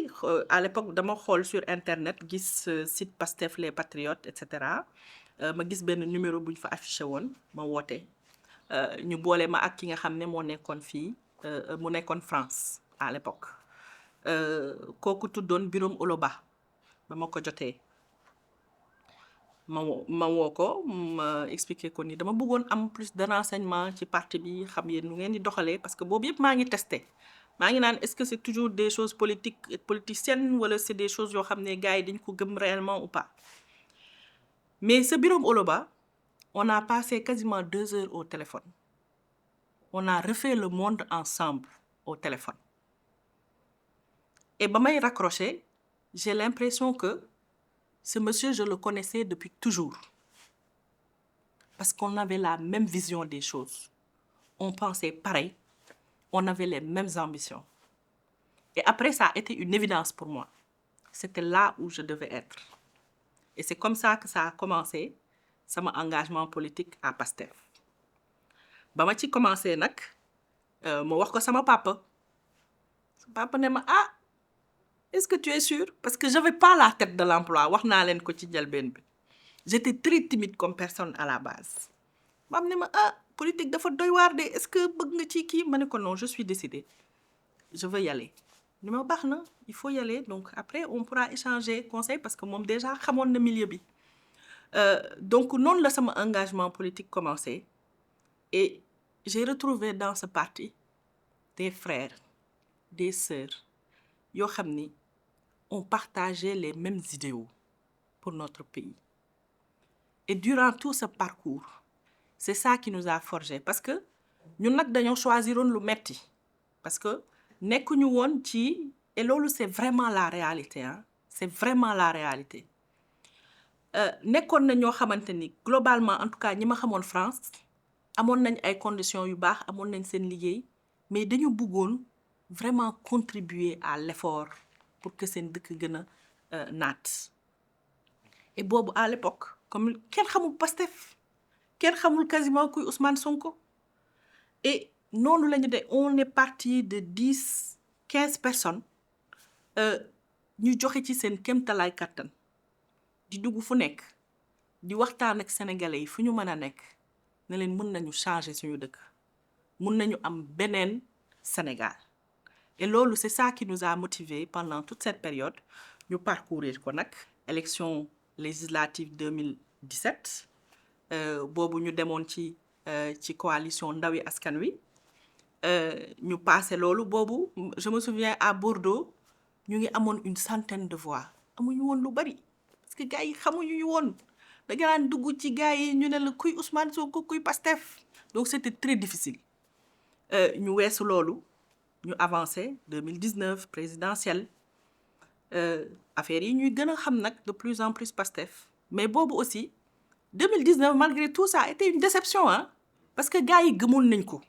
à l'époque dama xool sur internet gis site Pastef les Patriotes et cetera ma gis benn numéro bu ñu fa affiché woon ma woote ñu boole ma ak ki nga xam ne moo nekkoon fii mu nekkoon France à l'époque. Kooku tuddoon Birame Oloba ba ma ko jotee ma woo ko ma expliqué ko ni dama bëggoon am plus de renseignements ci parti bi xam yéen nu ngeen di doxalee parce que boobu yëpp maa ngi testé maa ngi naan est-ce que c'est toujours des choses politiciennes wala c'est des choses yoo xam ne gars yi dañ ko gëm réellement ou pas. Mais ce Birame Oloba on a passé quasiment 2 heures au téléphone on a refait le monde ensemble au téléphone. Et ba may raccroché j'ai l'impression que ce monsieur je le connaissais depuis toujours parce qu'on avait la même vision des choses on pensait pareil on avait les mêmes ambitions et après ça a été une évidence pour moi c'était là où je devais être. Et c'est comme ça que ça a commencé, sama engagement politique à PASTEF. Ba ma ci commencé nag ma wax ko sama papa. Sama papa ne ma ah est-ce que tu es sûr? Parce que j'avais pas la tête de l'emploi wax naa leen ko ci njëlbeen bi. J'étais très timide comme personne à la base. Maam ne ma ah politique dafa doy waar de est-ce que bëgg nga ci kii ma ne ko non je suis décidée. Je veux y aller. Ni ma baax na il faut y aller donc après on pourra échanger conseil parce que moom déjà xamoon na milieu bi. Donc noonu la sama engagement politique commencé et j'ai retrouvé dans ce parti des frères, des sœurs yoo xam ni on partageait les mêmes idéaux pour notre pays. Et durant tout ce parcours, c'est ça qui nous a forgé parce que ñun nag dañoo choisiroon lu metti parce que nekkuñu woon ci et loolu c'est vraiment la réalité hein c'est vraiment la réalité nekkoon na ñoo xamante ni globalement en tout cas ñi ma xamoon France amoon nañ ay conditions yu baax amoon nañ seen liggéey mais dañu bëggoon vraiment contribuer à l'effort pour que seen dëkk gën a naat. Et boobu à l'époque comme kenn xamul Pastef kenn xamul quasiment kuy Ousmane Sonko et noonu la ñu de on est parti de 10-15 personnes ñu joxe ci seen kéemtalaay kattan di dugg fu nekk di waxtaan ak sénégalais yi fu ñu mën a nekk ne leen mën nañu changer suñu dëkk mën nañu am beneen Sénégal. Et loolu c'est ça qui nous a motivés pendant toute cette période ñu parcourir ko nag élection législative 2017 boobu ñu demoon ci coalition Ndawi Askan Wi ñu passé loolu boobu je me souviens à Bordeaux ñu ngi amoon une centaine de voix amuñu woon lu bari parce que gars yi xamuñu ñu woon da nga daan dugg ci gars yi ñu ne la kuy Ousmane Sonko kuy Pastef donc c'était très difficile ñu weesu loolu ñu avancé 2019 présidentielle affaire yi ñuy gën a xam nag de plus en plus Pastef mais boobu aussi 2019 malgré tout ça a été une déception hein parce que gars yi gëmoon nañ ko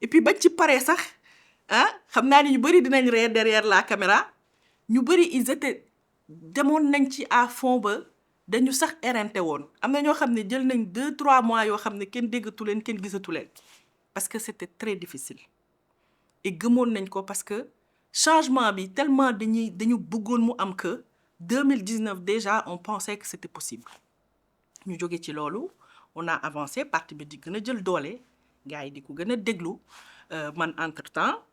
et puis bañ ci paree sax ah xam naa ni ñu bëri dinañ ree derrière la caméra ñu bëri ils étaient demoon nañ ci à fond ba dañu sax éreinté woon am na ñoo xam ne jël nañ 2-3 mois yoo xam ne kenn déggatu leen kenn gisatu leen parce que c'était très difficile et gëmoon nañ ko parce que changement bi tellement dañu bëggoon mu am que 2019 déjà on pensait que c'était possible ñu jóge ci loolu on a avancé parti bi di gën a jël doole gars yi di ko gën a déglu man entre temps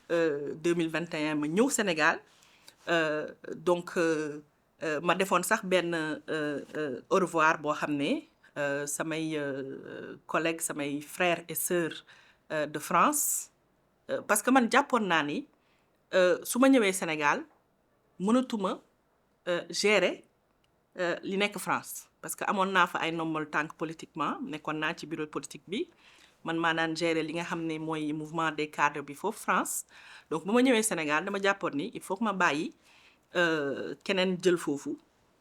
2021 ma ñëw Sénégal donc ma defoon sax benn au revoir boo xam ne samay collègues samay frères et sœurs de France parce que man jàppoon naa ni su ma ñëwee Sénégal mënatuma gérer li nekk France parce que amoon naa fa ay ndombal tànk politiquement nekkoon naa ci bureau politique bi man maa daan gérer li nga xam ne mooy mouvement des cadres bi foofu France donc bu ma ñëwee Sénégal dama jàppoon ni il faut que ma bàyyi keneen jël foofu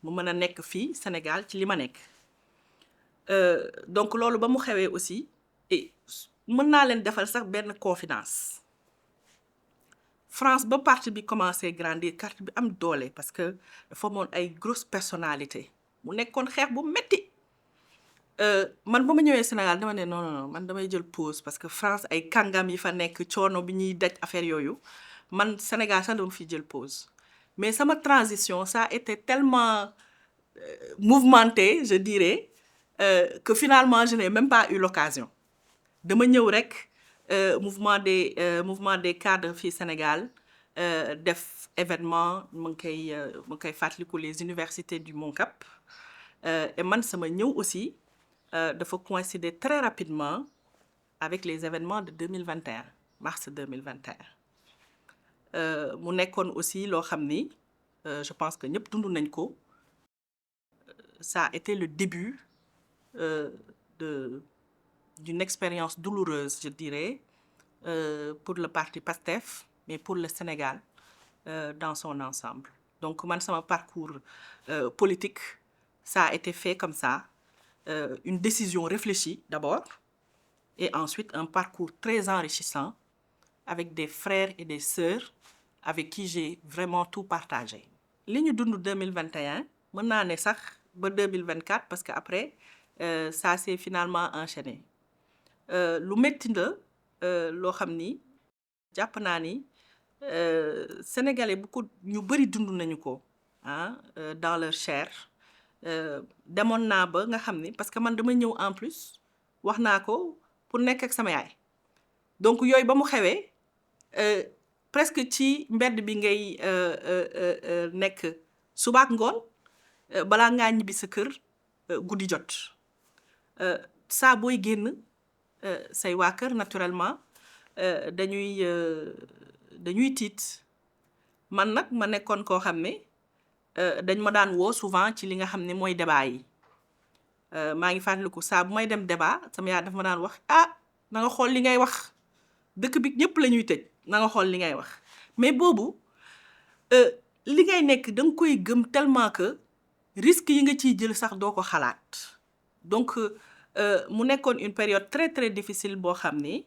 mu mën a nekk fii Sénégal ci li ma nekk donc loolu ba mu xewee aussi et mën naa leen defal sax benn confidence France ba parti bi commencé grandir carte bi am doole parce que dafa amoon ay grosses personnalités mu nekkoon xeex bu metti man ba ma ñëwee Sénégal dama ne non man damay jël pause parce que France ay kàngam yi fa nekk coono bi ñuy daj affaire yooyu man Sénégal sax dama fi jël pause mais sama transition ça a été tellement mouvementé je dirais que finalement je n'ai même pas eu l'occasion dama ñëw rek mouvement des cadres fii Sénégal def événement mu ngi koy fàttaliku les universités du Mont-Cap et man sama ñëw aussi dafa coïncider très rapidement avec les événements de 2021 mars 2021 mu nekkoon aussi loo xam ni je pense que ñëpp dund nañ ko ça a été le début d'une expérience douloureuse je dirais pour le parti PASTEF mais pour le Sénégal dans son ensemble donc man sama parcours politique ça a été fait comme ça une décision réfléchie d'abord et ensuite un parcours très enrichissant avec des frères et des sœurs avec qui j'ai vraiment tout partagé. Li ñu dund 2021 mën naa ne sax ba 2024 parce que après ça s'est finalement enchaîné lu métti la loo xam ni jàpp naa ni sénégalais bu ko ñu bëri dund nañu ko dans leur chair demoon naa ba nga xam ni parce que man dama ñëw en plus wax naa ko pour nekk ak sama yaay donc yooyu ba mu xewee presque ci mbedd bi ngay nekk subaak ngoon balaa ngaa ñibbi sa kër guddi jot saa booy génn say waa kër naturellement dañuy tiit man nag ma nekkoon koo xam ne dañ ma daan woo souvent ci li nga xam ne mooy débat yi maa ngi fàttaliku saa bu may dem débat sama yaay daf ma daan wax na nga xool li ngay wax dëkk bi ñëpp la ñuy tëj na nga xool li ngay wax mais boobu li ngay nekk da nga koy gëm tellement que risque yi nga ciy jël sax doo ko xalaat donc mu nekkoon une période très très difficile boo xam ni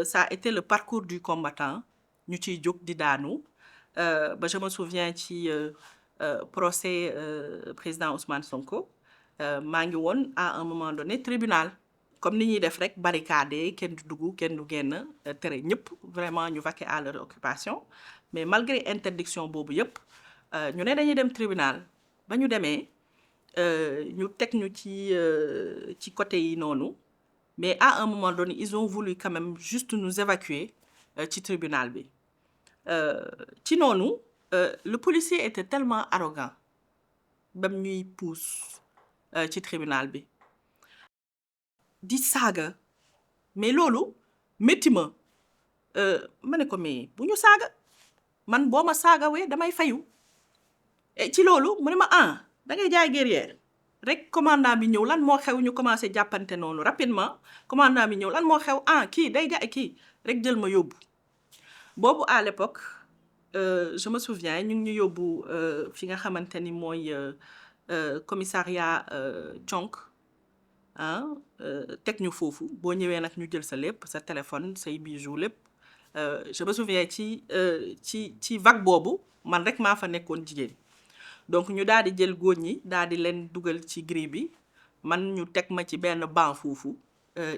ça a été le parcours du combattant ñu ciy jóg di daanu ba je me souviens ci procès président Ousmane Sonko maa ngi woon à un moment donné tribunal comme ni ñuy def rek barricade kenn du dugg kenn du génn tere ñëpp vraiment ñu vaquer à leur occupation mais malgré interdiction boobu yëpp ñu ne dañuy dem tribunal ba ñu demee ñu teg ñu ci côté yi noonu mais à un moment donné ils ont voulu quand même juste nous évacuer ci tribunal bi ci noonu le policier était tellement arrogant bam ñuy pousse ci tribunal bi di saaga mais loolu métti ma ne ko mais bu ñu saaga man boo ma saagawee damay fayu ci loolu mu ne ma da ngay jaay guerrière rek commandant bi ñëw lan moo xew ñu commencé jàppante noonu rapidement commandant bi ñëw lan moo xew kii day jaay kii rek jël ma yóbbu boobu à l'époque je me souviens ñu ngi ñu yóbbu fi nga xamante ni mooy commissariat Thionk teg ñu foofu boo ñëwee nag ñu jël sa lépp sa téléphone say bijoux lépp je me souviens ci vague boobu man rek maa fa nekkoon jigéen donc ñu daal di jël góor ñi daal di leen dugal ci grille bi man ñu teg ma ci benn banc foofu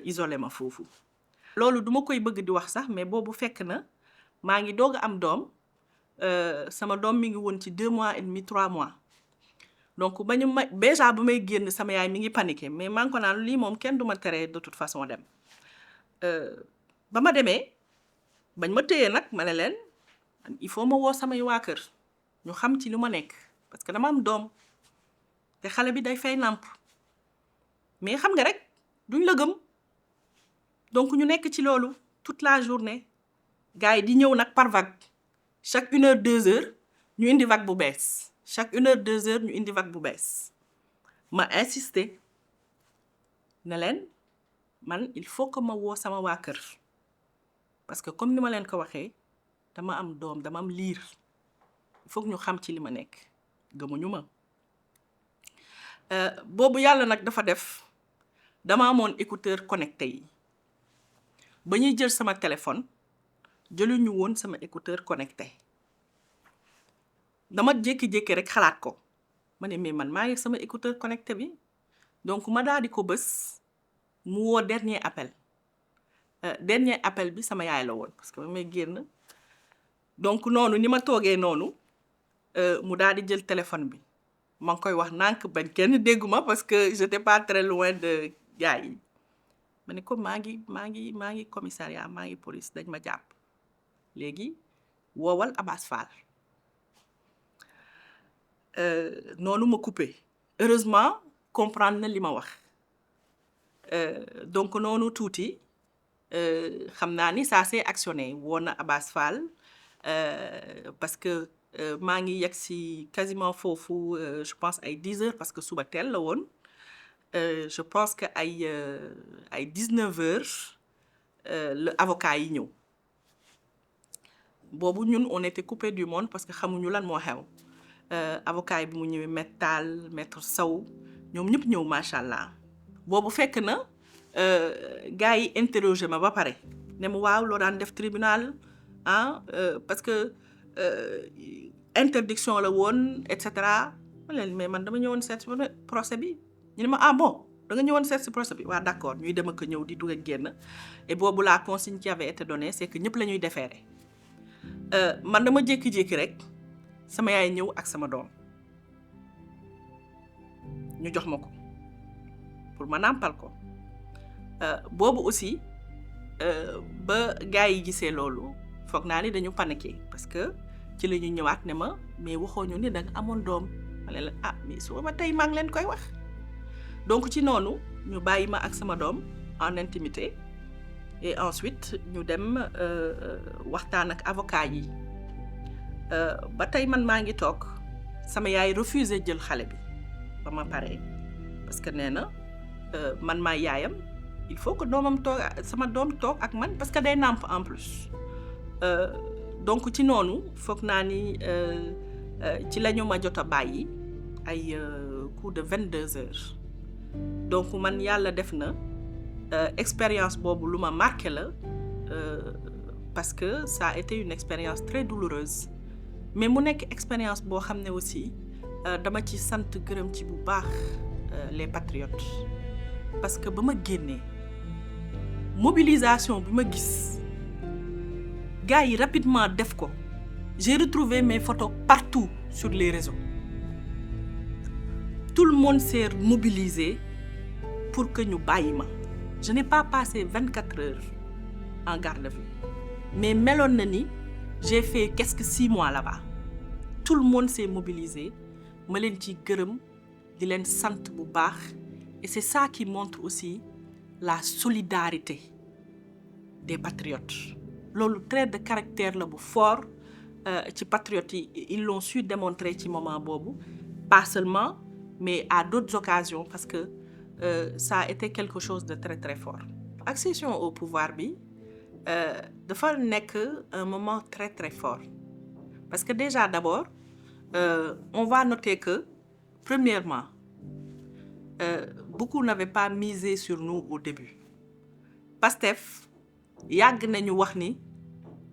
isolé ma foofu. loolu duma koy bëgg di wax sax mais boobu fekk na maa ngi doog a am doom sama doom mi ngi woon ci 2 mois et demi 3 mois. donc ba ñu déjà bu may génn sama yaay mi ngi paniqué mais maa ngi ko naan lii moom kenn du ma teree de toute façon dem ba ma demee bañ ma téyee nag ma ne leen il faut ma woo samay waa kër ñu xam ci lu ma nekk parce que dama am doom te xale bi day fay nàmp mais xam nga rek duñ la gëm donc ñu nekk ci loolu toute la journée gars yi di ñëw nag par vague chaque 1 heure 2 heures ñu indi vague bu bees. chaque 1 heure 2 heures ñu indi vague bu bees ma insister ne leen man il faut que ma woo sama waa kër parce que comme ni ma leen ko waxee dama am doom dama am liir il faut que ñu xam ci li ma nekk gëmuñu ma boobu yàlla nag dafa def dama amoon écouteur connecté yi ba ñuy jël sama téléphone jëluñu woon sama écouteur connecté dama jékki-jékki rek xalaat ko ma ne mais man maa ngi sama écouteur connecté bi donc ma daal di ko bës mu woo dernier appel bi sama yaay la woon parce que ba may génn donc noonu ni ma toogee noonu mu daal di jël téléphone bi ma ngi koy wax nànk bañ kenn dégguma parce que j'étais pas très loin de gars yi ma ne ko maa ngi commissariat maa ngi police dañ ma jàpp léegi woowal Abass Fall noonu ma coupé heureusement comprendre na li ma wax donc noonu tuuti xam naa ni ça s'est actionné woon na Abass Fall parce que maa ngi yegg si quasiment foofu je pense ay 10 heures parce que suba teel la woon je pense que ay 19 heures le avocat yi ñëw boobu ñun on était coupé du monde parce que xamuñu lan moo xew avocat yi bi mu ñëwee maître Sow ñoom ñëpp ñëw macha allah boobu fekk na gars yi interroger ma ba pare ne ma waaw loo daan def tribunal parce que interdiction la woon et cetera ma leen mais man dama ñëwoon seet si procès bi ñu ne ma ah bon da nga ñëwoon seet si procès bi waaw d'accord ñuy dem ak ñëw di dugg ak génn et boobu la consigne qui avait été donnée c'est que ñëpp la ñuy déférer man dama jékki-jékki rek sama yaay ñëw ak sama doom ñu jox ma ko pour ma nàmpal ko boobu aussi ba gars yi gisee loolu foog naa ni dañu paniqué parce que ci la ñu ñëwaat ne ma mais waxoo ñu ni da nga amoon doom ma ne la ah mais suba ba tey maa ngi leen koy wax donc ci noonu ñu bàyyi ma ak sama doom en intimité et ensuite ñu dem waxtaan ak avocat yi ba tey man maa ngi toog sama yaay refusé jël xale bi ba ma paree parce que nee na man maa yaayam il faut que doomam toog sama doom toog ak man parce que day nàmp en plus donc ci noonu foog naa ni ci la ñu ma jot a bàyyi ay coup de 22 heures donc man yàlla def na expérience boobu lu ma marqué la parce que ça a été une expérience très douloureuse mais mu nekk expérience boo xam ne aussi dama ci sant gërëm ci bu baax les patriotes parce que ba ma génnee mobilisation bi ma gis gars yi rapidement def ko j'ai retrouvé mes photos partout sur les réseaux tout le monde s'est mobilisé pour que ñu bàyyi ma je n'ai pas passé 24 heures en garde à vue mais meloon na ni j'ai fait presque 6 mois là-bas tout le monde s'est mobilisé ma leen ci gërëm di leen sant bu baax et c'est ça qui montre aussi la solidarité des patriotes loolu trait de caractère la bu fort ci patriotes yi ils l'ont su démontrer ci moment boobu pas seulement mais à d'autres occasions parce que ça a été quelque chose de très très fort. Accession au pouvoir bi dafa nekk un moment très très fort parce que déjà d'abord on va noter que premièrement beaucoup n'avaient pas misé sur nous au début. Pastef yàgg nañu wax ni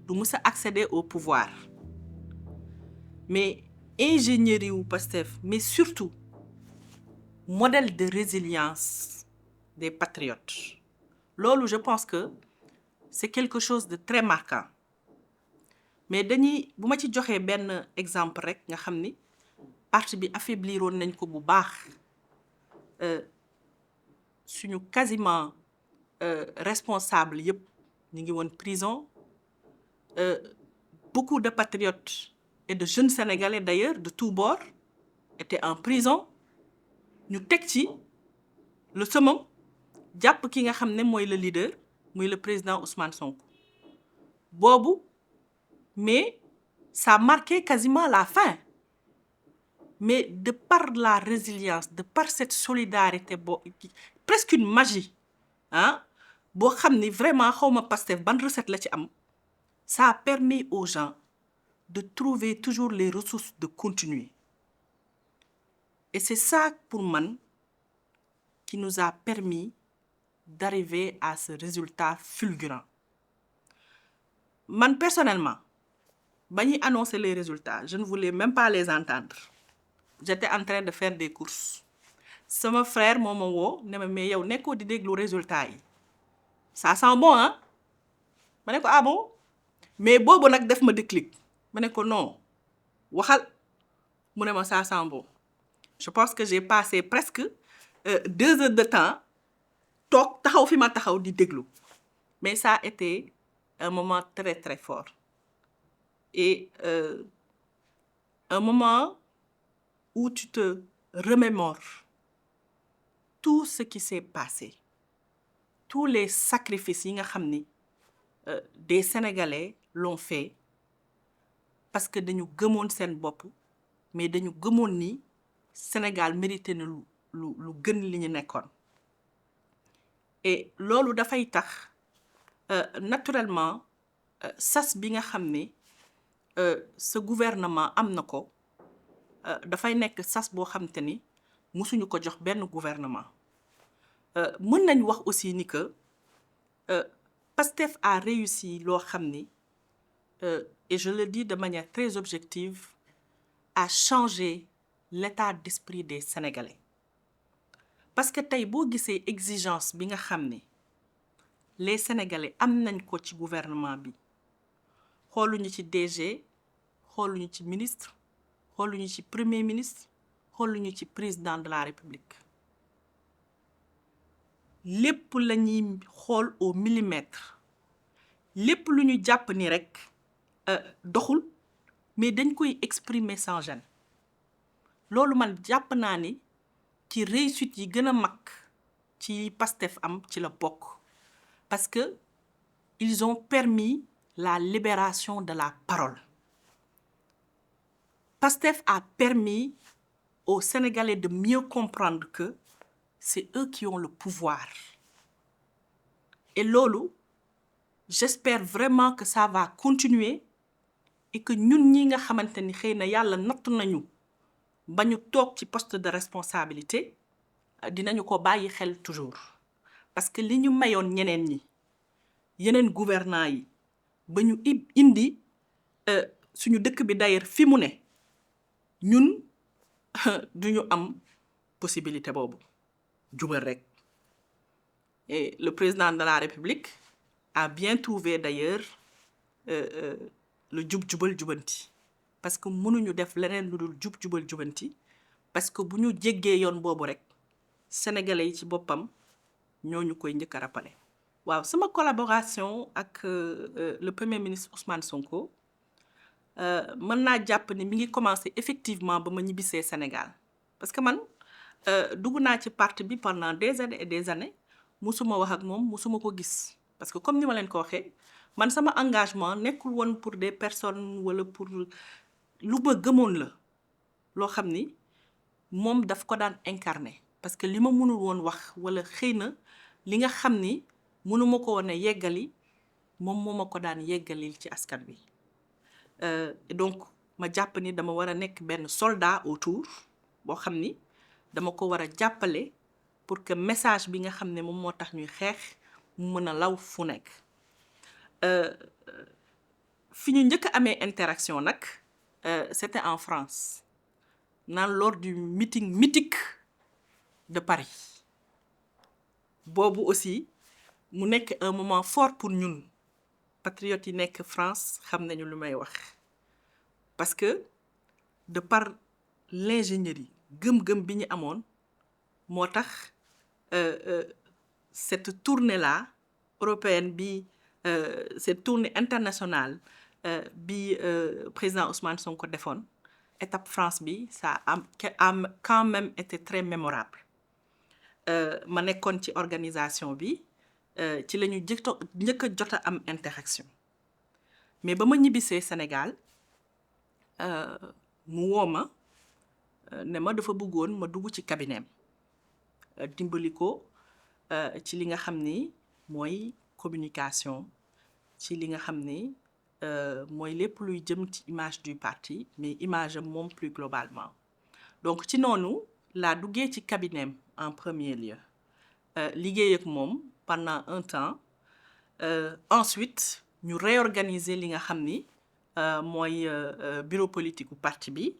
du mës a accéder au pouvoir mais ingénierie wu Pastef mais surtout modèle de résilience des patriotes loolu je pense que c'est quelque chose de très marquant mais dañuy bu ma ci joxee benn exemple rek nga xam ni parti bi affaibliroon nañ ko bu baax suñu quasiment responsable yëpp ñu ngi woon prison beaucoup de patriotes et de jeunes Sénégalais d'ailleurs de tous bords étaient en prison ñu teg ci le summum jàpp ki nga xam ne mooy le leader muy le président Ousmane Sonko boobu mais ça marquait quasiment la fin mais de par la résilience de par cette solidarité presque une magie ah boo xam ni vraiment xawma Pastef ban recette la ci am ça a permis aux gens de trouver toujours les ressources de continuer et c'est ça pour man qui nous a permis d'arriver à ce résultat fulgurant man personnellement ba ñuy annoncer les résultats je ne voulais même pas les entendre j'étais en train de faire des courses sama frère moo ma woo ne ma mais yow nekkoo di déglu résultats yi ça sent bon hein ma ne ko ah bon mais boobu nag def ma déclic ma ne ko non waxal mu ne ma ça sent bon je pense que j'ai passé presque 2 heures de temps toog taxaw fi ma taxaw di déglu mais ça a été un moment très très fort et un moment où tu te remémores tout ce qui s'est passé tous les sacrifices yi nga xam ni des Sénégalais l'ont fait parce que dañu gëmoon seen bopp mais dañu gëmoon ni Sénégal mérité na lu gën li ñu nekkoon et loolu dafay tax naturellement sas bi nga xam ne ce gouvernement am na ko dafay nekk sas boo xam te ni musuñu ko jox benn gouvernement mën nañ wax aussi ni que Pastef a réussi loo xam ni et je le dis de manière très objective, a changé l'état d'esprit des Sénégalais. Parce que tey boo gisee exigence bi nga xam ne les Sénégalais am nañ ko ci gouvernement bi xooluñu ci DG xooluñu ci ministre xooluñu ci premier ministre xooluñu ci président de la République lépp la ñuy xool au millimètre lépp lu ñu jàpp ni rek doxul mais dañ koy exprimer sans gêne loolu man jàpp naa ni ci réussite yi gën a mag ci Pastef am ci la bokk parce que ils ont permis la libération de la parole. Pastef a permis aux Sénégalais de mieux comprendre que c'est eux qui ont le pouvoir. Et loolu, j'espère vraiment que ça va continuer et que ñun ñi nga xamante ni xëy na yàlla nattu nañu ba ñu toog ci poste de responsabilité dinañu ko bàyyi xel toujours. Parce que li ñu mayoon ñeneen ñi yeneen gouvernants yi ba ñu indi suñu dëkk bi d'ailleurs fi mu ne ñun duñu am possibilité boobu jubal rek. Et le président de la République a bien trouvé d'ailleurs le jub-jubal jubanti parce que mënuñu def leneen lu dul jub-jubal jubanti parce que bu ñu jéggee yoon boobu rek sénégalais yi ci boppam ñooñu koy njëkk a rappelé. waaw sama collaboration ak le premier ministre Ousmane Sonko mën naa jàpp ni mi ngi commencé effectivement ba ma ñibbisee Sénégal parce que man dugg naa ci parti bi pendant des années et des années musuma wax ak moom musuma ko gis parce que comme ni ma leen ko waxee man sama engagement nekkul woon pour des personnes wala pour lu ma gëmoon la loo xam ni moom daf ko daan incarner parce que li ma mënul woon wax wala xëy na li nga xam ni mënuma ko woon a yeggali moom moo ma ko daan yeggalil ci askan wi et donc ma jàpp ni dama war a nekk benn soldat autour boo xam ni dama ko war a jàppale pour que message bi nga xam ne moom moo tax ñuy xeex mu mën a law fu nekk fi ñu njëkk a amee interaction nag c'était en France lors du meeting mythique de Paris boobu aussi mu nekk un moment fort pour ñun patriotes yi nekk France xam nañu lu may wax parce que de par l'ingénierie gëm-gëm bi ñu amoon moo tax cette tournée-là européenne bi cette tournée internationale bi président Ousmane Sonko defoon étape France bi ça a quand même été très mémorable ma nekkoon ci organisation bi ci la ñu njëkk a jot a am interaction mais ba ma ñibbisee Sénégal mu woo ma ne ma dafa bëggoon ma dugg ci cabinet dimbali ko ci li nga xam ni mooy communication ci li nga xam ni mooy lépp luy jëm ci image du parti mais image am moom plus globalement donc ci noonu laa duggee ci cabinet en premier lieu liggéey ak moom pendant un temps ensuite ñu réorganiser li nga xam ni mooy bureau politique u parti bi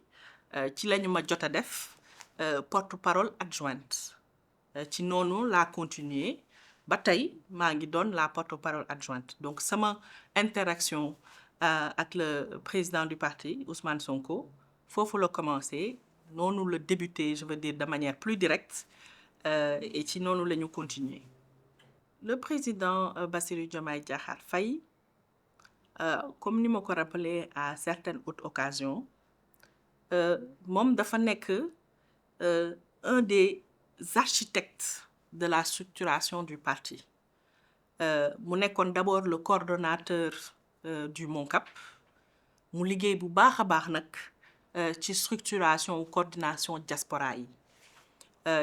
ci la ñu ma jot a def porte-parole adjointe ci noonu laa continuer ba tey maa ngi doon la porte-parole adjointe donc sama interaction ak le président du parti Ousmane Sonko foofu la commencé noonu la débuté je veux dire de manière plus directe et ci noonu la ñu continuer le président Bassirou Diomaye Diakhar Faye comme ni ma ko rappelé à certaines autres occasions moom dafa nekk un des architectes de la structuration du parti mu nekkoon d'abord le coordonnateur du MONCAP mu liggéey bu baax a baax nag ci structuration ou coordination diaspora yi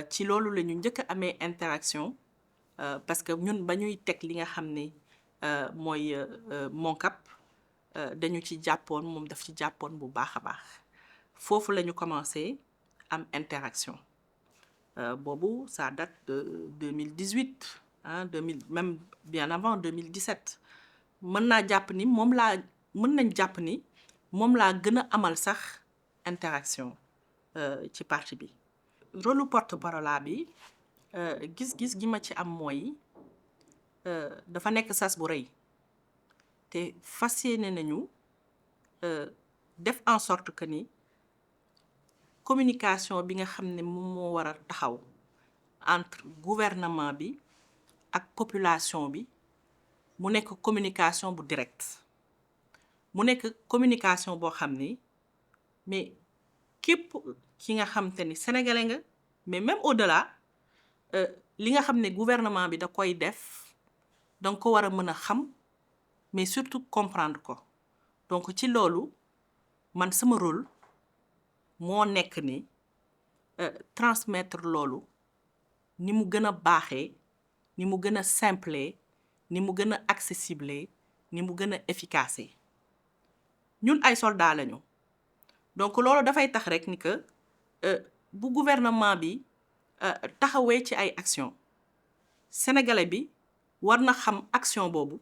ci loolu la ñu njëkk a amee interaction parce que ñun ba ñuy teg li nga xam ne mooy MONCAP dañu ci jàppoon moom daf ci jàppoon bu baax a baax foofu la ñu commencé am interaction boobu ça date de 2018 2000 même bien avant 2017 mën naa jàpp ni moom laa mën nañ jàpp ni moom laa gën a amal sax interaction ci parti bi. rôle porte-parole bi gis-gis gi ma ci am mooy dafa nekk sas bu rëy te fas yéene nañu def en sorte que ni communication bi nga xam ne moom moo war a taxaw entre gouvernement bi ak population bi mu nekk communication bu direct mu nekk communication boo xam ni mais képp ki nga xam te ni sénégalais nga mais même au-delà li nga xam ne gouvernement bi da koy def danga ko war a mën a xam mais surtout comprendre ko donc ci loolu man sama rôle moo nekk ni transmettre loolu ni mu gën a baaxee ni mu gën a simple ni mu gën a accessible ni mu gën a efficace ñun ay soldats lañu donc loolu dafay tax rek ni que bu gouvernement bi taxawee ci ay action sénégalais bi war na xam action boobu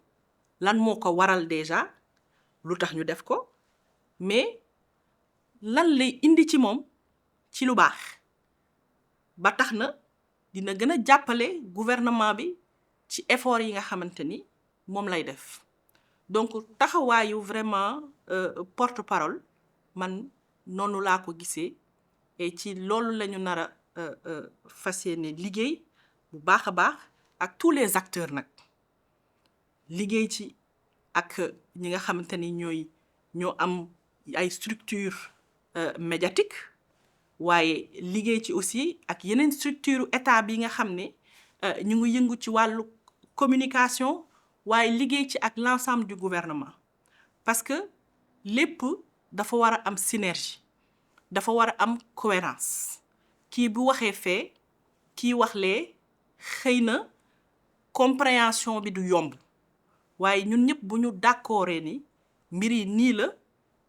lan moo ko waral déjà lu tax ñu def ko mais lan lay indi ci moom ci lu baax ba tax na dina gën a jàppale gouvernement bi ci effort yi nga xamante ni moom lay def donc taxawaayu vraiment porte-parole man noonu laa ko gisee et ci loolu la ñu nar a fas yéene liggéey bu baax a baax ak tous les acteurs nag liggéey ci ak ñi nga xamante ni ñoo am ay structures médiatiques waaye liggéey ci aussi ak yeneen structure état bi nga xam ne ñu ngi yëngu ci wàllu communication waaye liggéey ci ak l'ensemble du gouvernement parce que lépp dafa war a am synergie dafa war a am cohérence kii bu waxee fee kii wax lee xëy na compréhension bi du yomb waaye ñun ñëpp bu ñu d'accordee ni mbir yi nii la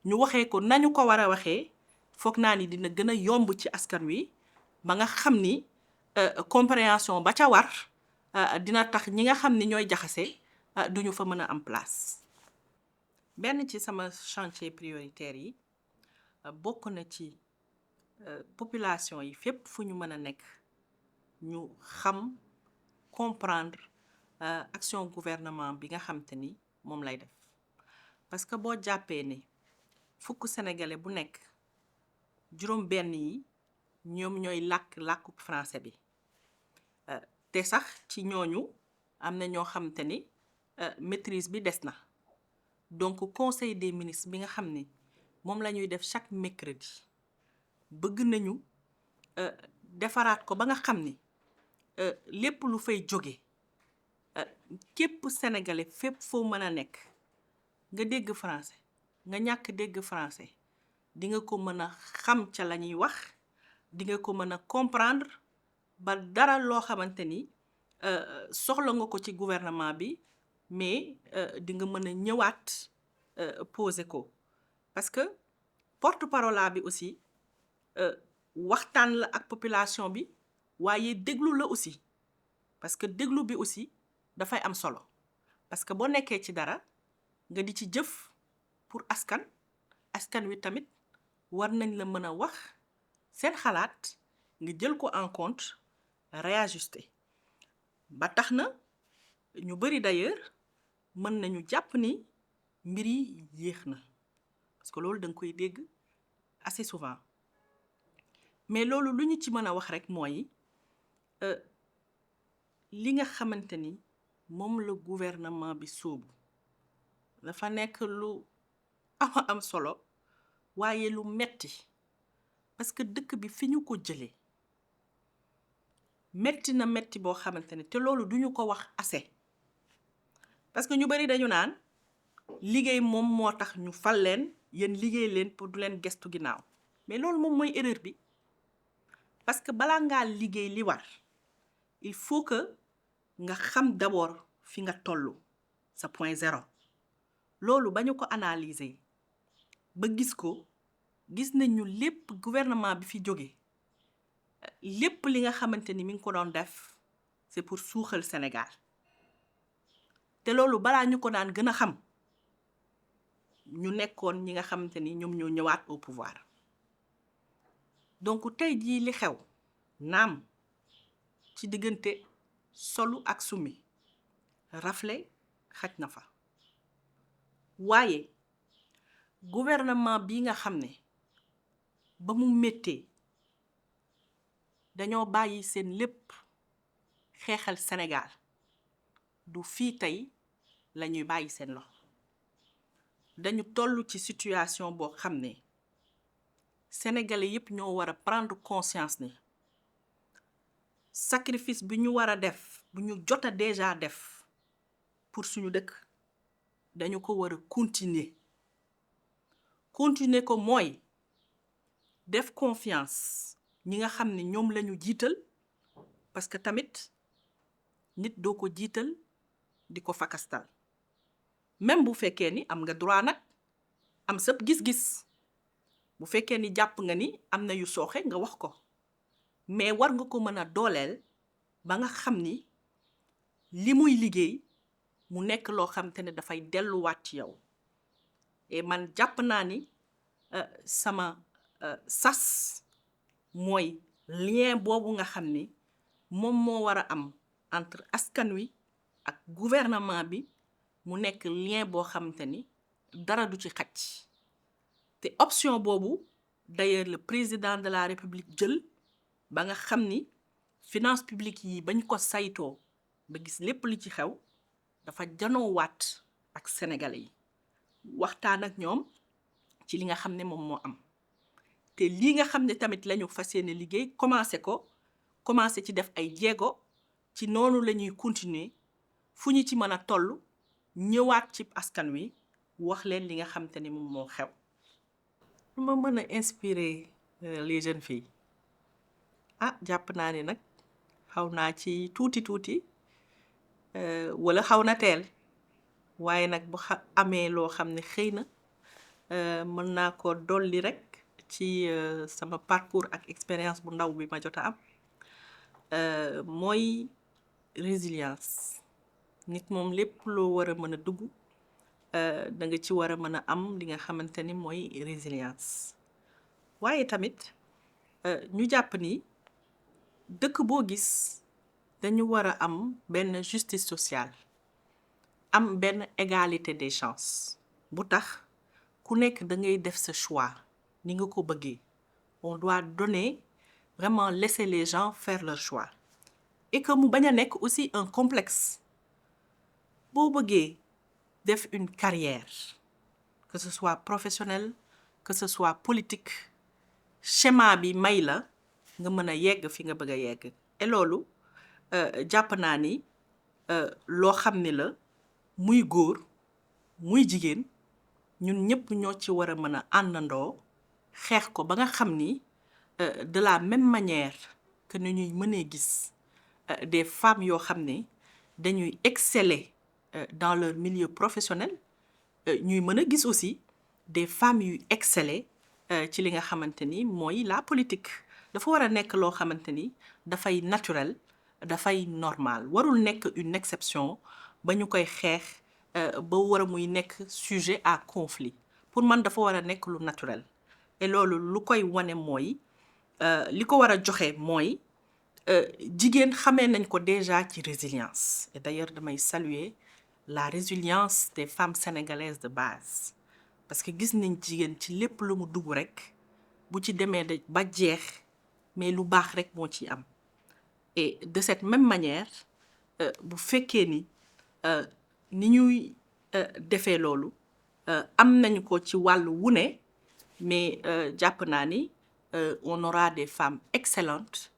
ñu waxee ko nañu ko war a waxee foog naa ni dina gën a yomb ci askan wi ba nga xam ni compréhension ba ca war dina tax ñi nga xam ni ñooy jaxase duñu fa mën a am place. benn ci sama chantier prioritaire yi bokk na ci population yi fépp fu ñu mën a nekk ñu xam comprendre action gouvernement bi nga xam te ni moom lay def parce que boo jàppee ne fukk sénégalais bu nekk juróom benn yi ñoom ñooy làkku français bi te sax ci ñooñu am na ñoo xam te ni maîtrise bi des na donc conseil des ministres bi nga xam ne moom la ñuy def chaque mercredi bëgg nañu defaraat ko ba nga xam ni lépp lu fay jóge képp sénégalais fépp foo mën a nekk nga dégg français nga ñàkk dégg français di nga ko mën a xam ca la ñuy wax di nga ko mën a comprendre ba dara loo xamante ni soxla nga ko ci gouvernement bi mais di nga mën a ñëwaat poser ko parce que porte-parole bi aussi waxtaan la ak population bi waaye déglu la aussi parce que déglu bi aussi dafay am solo parce que boo nekkee ci dara nga di ci jëf pour askan wi tamit war nañ la mën a wax seen xalaat nga jël ko en compte réajuster ba tax na ñu bari d'ailleurs mën nañu jàpp ni mbir yi yéex na parce que loolu da nga koy dégg assez souvent mais loolu lu ñu ci mën a wax rek mooy li nga xamante ni moom la gouvernement bi sóobu dafa nekk lu am solo waaye lu metti parce que dëkk bi fi ñu ko jëlee metti na metti boo xamante ne te loolu duñu ko wax assez parce que ñu bari dañu naan liggéey moom moo tax ñu fal leen yéen liggéey leen pour du leen gestu ginnaaw mais loolu moom mooy erreur bi parce que balaa ngaa liggéey li war il faut que nga xam d'abord fi nga tollu sa point zéro loolu ba ñu ko analyser ba gis ko gis nañu lépp gouvernement bi fi jóge lépp li nga xamante ni mi ngi ko doon def c'est pour suuxal Sénégal te loolu balaa ñu ko daan gën a xam ñu nekkoon ñi nga xamante ni ñoom ñoo ñëwaat au pouvoir. Donc tey jii li xew naam ci diggante solu ak summi rafle xaj na fa waaye gouvernement bi nga xam ne ba mu méttee dañoo bàyyi seen lépp xeexal Sénégal du fii tey la ñuy bàyyi seen loxo dañu toll ci situation boo xam ne sénégalais yépp ñoo war a prendre conscience ne sacrifice bi ñu war a def bu ñu jot a déjà def pour suñu dëkk dañu ko war a continuer ko mooy def confiance ñi nga xam ne ñoom lañu jiital parce que tamit nit doo ko jiital di ko fakastal même bu fekkee ni am nga droit nag am sab gis-gis bu fekkee ni jàpp nga ni am na yu sooxe nga wax ko mais war nga ko mën a dooleel ba nga xam ni li muy liggéey mu nekk loo xam te ne dafay delluwaat ci yow et man jàpp naa ni sama sas mooy lien boobu nga xam ni moom moo war a am entre askan wi ak gouvernement bi mu nekk lien boo xamante ni dara du ci xaj te option boobu d'ailleurs le président de la République jël ba nga xam ni finance publique yi bañ ko saytoo ba gis lépp li ci xew dafa janoowaat ak sénégalais yi waxtaan ak ñoom ci li nga xam ne moom moo am te lii nga xam ne tamit lañu fas yéene liggéey commencé ci def ay jéego ci noonu la ñuy continuer fu ñu ci mën a toll ñëwaat ci askan wi wax leen li nga xam te ne moom moo xew. lu ma mën a inspirer les jeunes filles jàpp naa ni nag xaw naa ci tuuti wala xaw na teel waaye nag bu amee loo xam ne xëy na mën naa ko dolli rek ci sama parcours ak expérience bu ndaw bi ma jot a am mooy résilience nit moom lépp loo war a mën a dugg da nga ci war a mën a am li nga xamante ni mooy résilience waaye tamit ñu jàpp ni dëkk boo gis dañu war a am benn justice sociale am benn égalité des chances bu tax ku nekk da ngay def sa choix ni nga ko bëggee on doit donner vraiment laisser les gens faire leur choix et que mu bañ a nekk aussi un complexe boo bëggee def une carrière que ce soit professionnel que ce soit politique schéma bi may la nga mën a yegg fi nga bëgg a yegg et loolu jàpp naa ni loo xam ne la muy góor muy jigéen ñun ñëpp ñoo ci war a mën a àndandoo xeex ko ba nga xam ni de la même manière que ni ñuy mënee gis des femmes yoo xam ne dañuy exceller dans leur milieu professionnel ñuy mën a gis aussi des femmes yuy exceller ci li nga xamante ni mooy la politique dafa war a nekk loo xamante ni dafay naturel dafay normal warul nekk une exception ba ñu koy xeex ba war a muy nekk sujet à conflit pour man dafa war a nekk lu naturel et loolu lu koy wane mooy li ko war a joxe mooy jigéen xamee nañ ko déjà ci résilience et d'ailleurs damay saluer la résilience des femmes sénégalaises de base parce que gis nañ jigéen ci lépp lu mu dugg rek bu ci demee ba jeex mais lu baax rek moo ci am et de cette même manière bu fekkee ni ni ñuy defee loolu am nañu ko ci wàllu wu ne mais jàpp naa ni on aura des femmes excellentes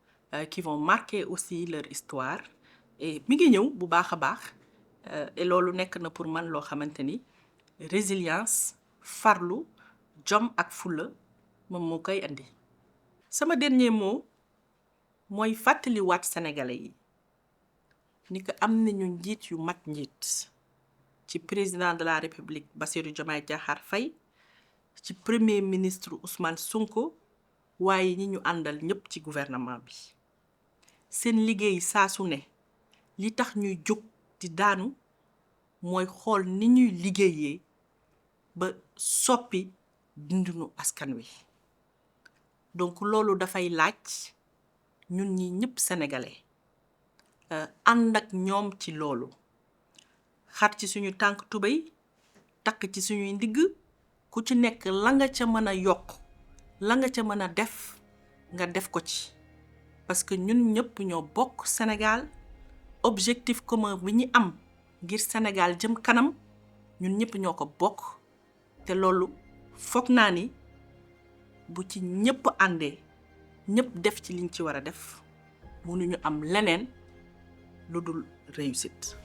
qui vont marquer aussi leur histoire et mi ngi ñëw bu baax a baax et loolu nekk na pour man loo xamante ni résilience farlu jom ak fulla moom moo koy andi. sama dernier mot mooy fàttaliwaat sénégalais yi ni ko am nañu njiit yu mat njiit ci président de la république Bassirou Diomaye Diakhar Faye ci premier ministre Ousmane Sonko waaye ñi ñu àndal ñëpp ci gouvernement bi seen liggéey saa su ne li tax ñuy jóg di daanu mooy xool ni ñuy liggéeyee ba soppi dundinu askan wi. Donc loolu dafay laaj ñun ñi ñëpp sénégalais ànd ak ñoom ci loolu, xar ci suñu tànk tubéy, takk ci suñuy ndigg, ku ci nekk la nga ca mën a yokk, la nga ca mën a def nga def ko ci, parce que ñun ñëpp ñoo bokk Sénégal. Objectif commun bi ñu am ngir Sénégal jëm kanam ñun ñëpp ñoo ko bokk, te loolu foog naa ni bu ci ñëpp àndee ñëpp def ci liñ ci war a def mënuñu am leneen lu dul réussite.